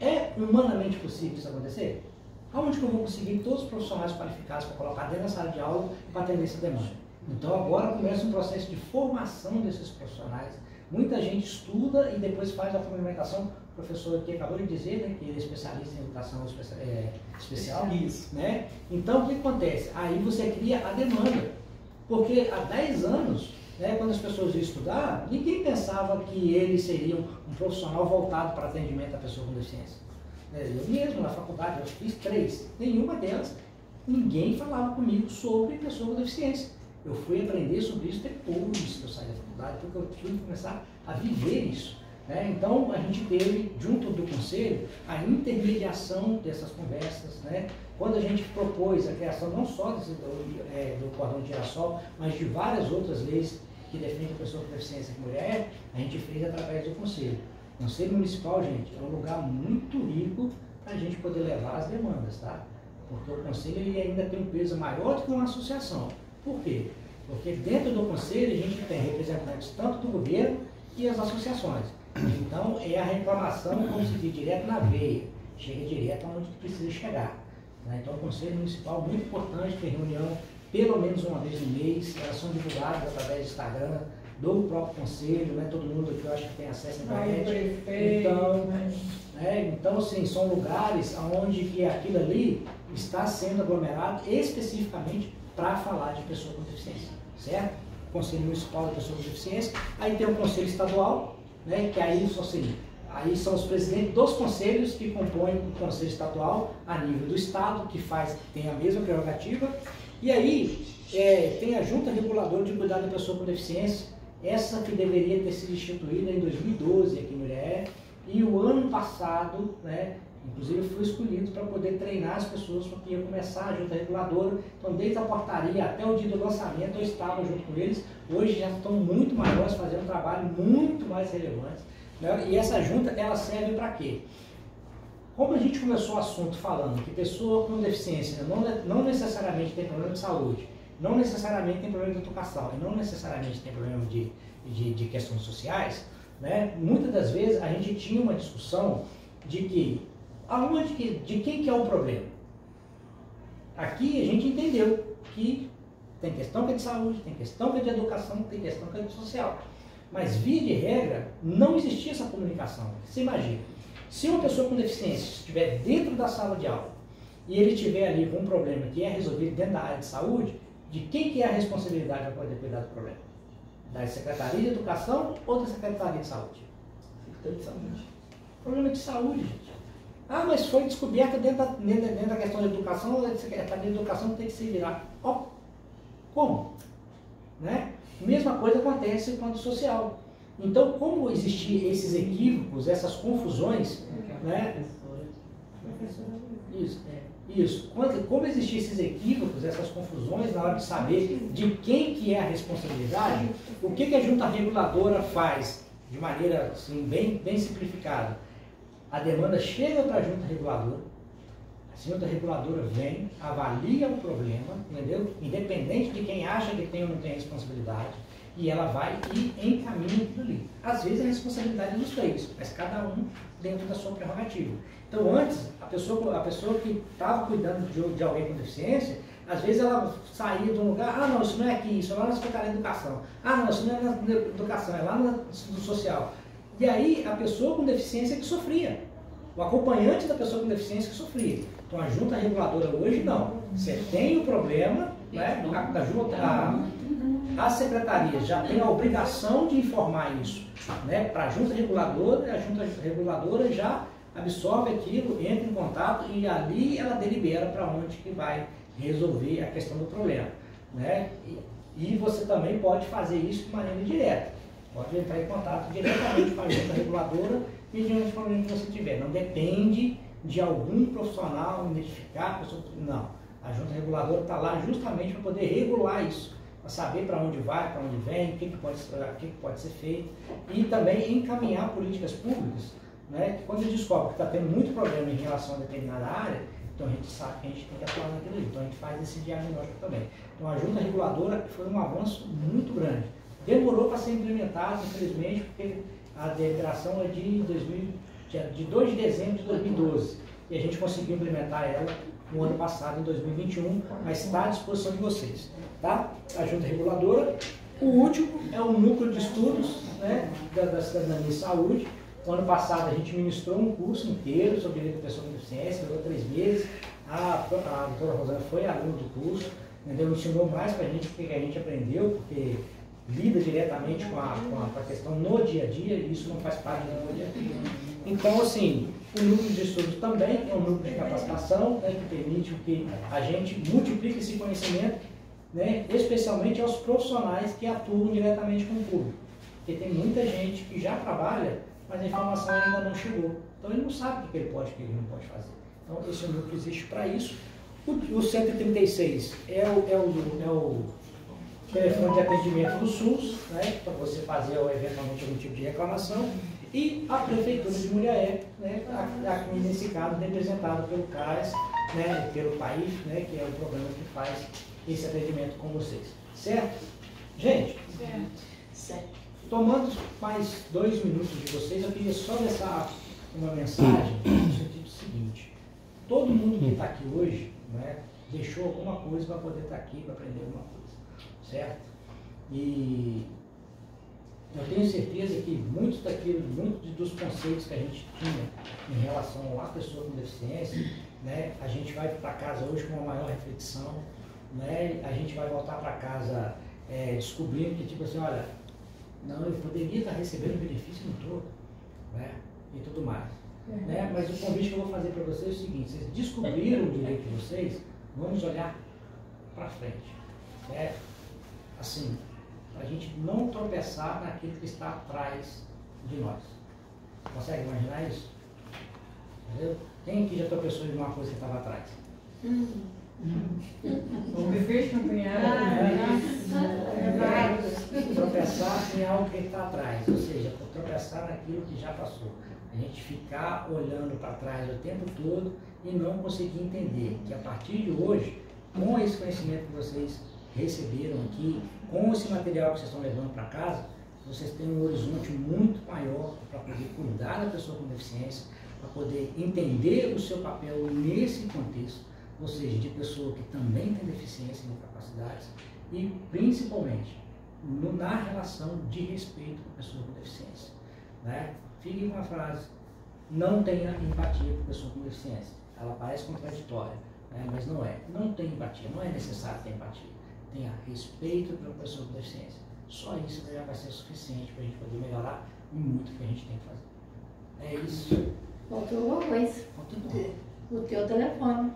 É humanamente possível isso acontecer? Aonde que eu vou conseguir todos os profissionais qualificados para colocar dentro da sala de aula para atender essa demanda? Então agora começa um processo de formação desses profissionais. Muita gente estuda e depois faz a complementação. O professor aqui acabou de dizer que ele é especialista em educação especial. Então o que acontece? Aí você cria a demanda. Porque há 10 anos, quando as pessoas iam estudar, ninguém pensava que eles seriam um profissional voltado para atendimento à pessoa com deficiência. Eu mesmo, na faculdade, eu fiz 3. Nenhuma delas, ninguém falava comigo sobre pessoa com deficiência. Eu fui aprender sobre isso depois que eu saí da faculdade, porque eu fui começar a viver isso. Então, a gente teve, junto do Conselho, a intermediação dessas conversas. Quando a gente propôs a criação não só do cordão de girassol, mas de várias outras leis que defendem a pessoa com deficiência e mulher, a gente fez através do Conselho. O Conselho Municipal, gente, é um lugar muito rico para a gente poder levar as demandas, tá? Porque o Conselho ele ainda tem um peso maior do que uma associação. Por quê? Porque dentro do Conselho a gente tem representantes tanto do governo e as associações. Então é a reclamação, como se diz, direto na veia, chega direto onde precisa chegar. Então o Conselho Municipal é muito importante, tem reunião pelo menos uma vez no mês, elas são divulgadas através do Instagram, do próprio Conselho, todo mundo aqui eu acho que tem acesso à internet. Então assim, são lugares onde que aquilo ali está sendo aglomerado especificamente para falar de pessoa com deficiência, certo? Conselho Municipal de Pessoa com Deficiência, aí tem o Conselho Estadual, que aí são os presidentes dos conselhos que compõem o Conselho Estadual a nível do Estado, que tem a mesma prerrogativa, e aí tem a Junta Reguladora de Cuidado da Pessoa com Deficiência, essa que deveria ter sido instituída em 2012 aqui em Mulher, e o ano passado, inclusive eu fui escolhido para poder treinar as pessoas porque ia começar a junta reguladora. Então desde a portaria até o dia do lançamento eu estava junto com eles. Hoje já estão muito maiores, fazendo um trabalho muito mais relevante. E essa junta, ela serve para quê? Como a gente começou o assunto falando que pessoa com deficiência não necessariamente tem problema de saúde, não necessariamente tem problema de educação e não necessariamente tem problema de questões sociais, muitas das vezes a gente tinha uma discussão de que de quem que é o problema? Aqui a gente entendeu que tem questão que é de saúde, tem questão que é de educação, tem questão que é de social. Mas, via de regra, não existia essa comunicação. Você imagina, se uma pessoa com deficiência estiver dentro da sala de aula e ele tiver ali com um problema que é resolvido dentro da área de saúde, de quem que é a responsabilidade para poder cuidar do problema? Da Secretaria de Educação ou da Secretaria de Saúde? Secretaria de Saúde. Problema de saúde, gente. Mas foi descoberta dentro da questão da educação, a Secretaria de Educação tem que se virar. Como? Mesma coisa acontece com a do social. Então, como existiam esses equívocos, essas confusões, né? Isso. Como existiam esses equívocos, essas confusões na hora de saber de quem que é a responsabilidade, o que a junta reguladora faz de maneira assim, bem simplificada? A demanda chega para a junta reguladora, a junta reguladora vem, avalia o problema, entendeu? Independente de quem acha que tem ou não tem responsabilidade, e ela vai e encaminha aquilo ali. Às vezes a responsabilidade é dos três, mas cada um dentro da sua prerrogativa. Então antes, a pessoa que estava cuidando de alguém com deficiência, às vezes ela saía de um lugar, ah não, isso não é aqui, isso é lá na Secretaria de Educação. Ah não, isso não é na Educação, é lá no Social. E aí a pessoa com deficiência que sofria. O acompanhante da pessoa com deficiência que sofria. Então a junta reguladora hoje não. Você tem o problema, né? A secretaria já tem a obrigação de informar isso, né, para a junta reguladora já absorve aquilo, entra em contato e ali ela delibera para onde que vai resolver a questão do problema, né? E você também pode fazer isso de maneira direta, pode entrar em contato diretamente com a junta reguladora e diante do problema que você tiver. Não depende de algum profissional identificar a pessoa, não. A junta reguladora está lá justamente para poder regular isso, para saber para onde vai, para onde vem, o que pode ser feito e também encaminhar políticas públicas, né? Que quando a gente descobre que está tendo muito problema em relação a determinada área, então a gente sabe que a gente tem que atuar naquilo ali, então a gente faz esse diagnóstico também. Então a junta reguladora foi um avanço muito grande. Demorou para ser implementado, infelizmente, porque a deliberação é de 2 de dezembro de 2012 e a gente conseguiu implementar ela no ano passado, em 2021, mas está à disposição de vocês, tá? A junta reguladora. O último é o núcleo de estudos, né, da cidadania e saúde. No ano passado a gente ministrou um curso inteiro sobre direito da pessoa com deficiência, durou 3 meses. A doutora Rosana foi aluna do curso, entendeu? Ensinou mais para a gente o que a gente aprendeu, porque lida diretamente com a questão no dia a dia, e isso não faz parte do dia a dia. Então, assim, o núcleo de estudos também é um núcleo de capacitação, né, que permite que a gente multiplique esse conhecimento, né, especialmente aos profissionais que atuam diretamente com o público. Porque tem muita gente que já trabalha, mas a informação ainda não chegou. Então ele não sabe o que ele pode e o que ele não pode fazer. Então esse núcleo existe para isso. O 136 é o telefone de atendimento do SUS, né, para você fazer eventualmente algum tipo de reclamação. E a Prefeitura de Muriaé, né, aqui nesse caso representado pelo CAES, né, pelo PAIF, né, que é o programa que faz esse atendimento com vocês. Certo? Gente, tomando mais 2 minutos de vocês, eu queria só deixar uma mensagem no sentido seguinte. Todo mundo que está aqui hoje, né, deixou alguma coisa para poder estar aqui, para aprender alguma coisa. Certo? E eu tenho certeza que muitos dos conceitos que a gente tinha em relação à pessoa com deficiência, né, a gente vai para casa hoje com uma maior reflexão, né, a gente vai voltar para casa descobrindo que, tipo assim, olha, não, eu poderia estar recebendo benefício no todo, né, e tudo mais. Né, mas o convite que eu vou fazer para vocês é o seguinte: vocês descobriram o direito de vocês, vamos olhar para frente. Né? Assim, para a gente não tropeçar naquilo que está atrás de nós. Consegue imaginar isso? Entendeu? Quem aqui já tropeçou em uma coisa que estava atrás? O bebê no punhado. Tropeçar em algo que está atrás, ou seja, tropeçar naquilo que já passou. A gente ficar olhando para trás o tempo todo e não conseguir entender que a partir de hoje, com esse conhecimento que vocês receberam aqui, com esse material que vocês estão levando para casa, vocês têm um horizonte muito maior para poder cuidar da pessoa com deficiência, para poder entender o seu papel nesse contexto, ou seja, de pessoa que também tem deficiência e incapacidades, e principalmente na relação de respeito com a pessoa com deficiência. Né? Fique com a frase: não tenha empatia com a pessoa com deficiência. Ela parece contraditória, né? Mas não é. Não tem empatia, não é necessário ter empatia. Tenha respeito pela pessoa com deficiência. Só isso já vai ser suficiente para a gente poder melhorar muito o que a gente tem que fazer. É isso. Faltou alguma coisa. Faltou o teu telefone.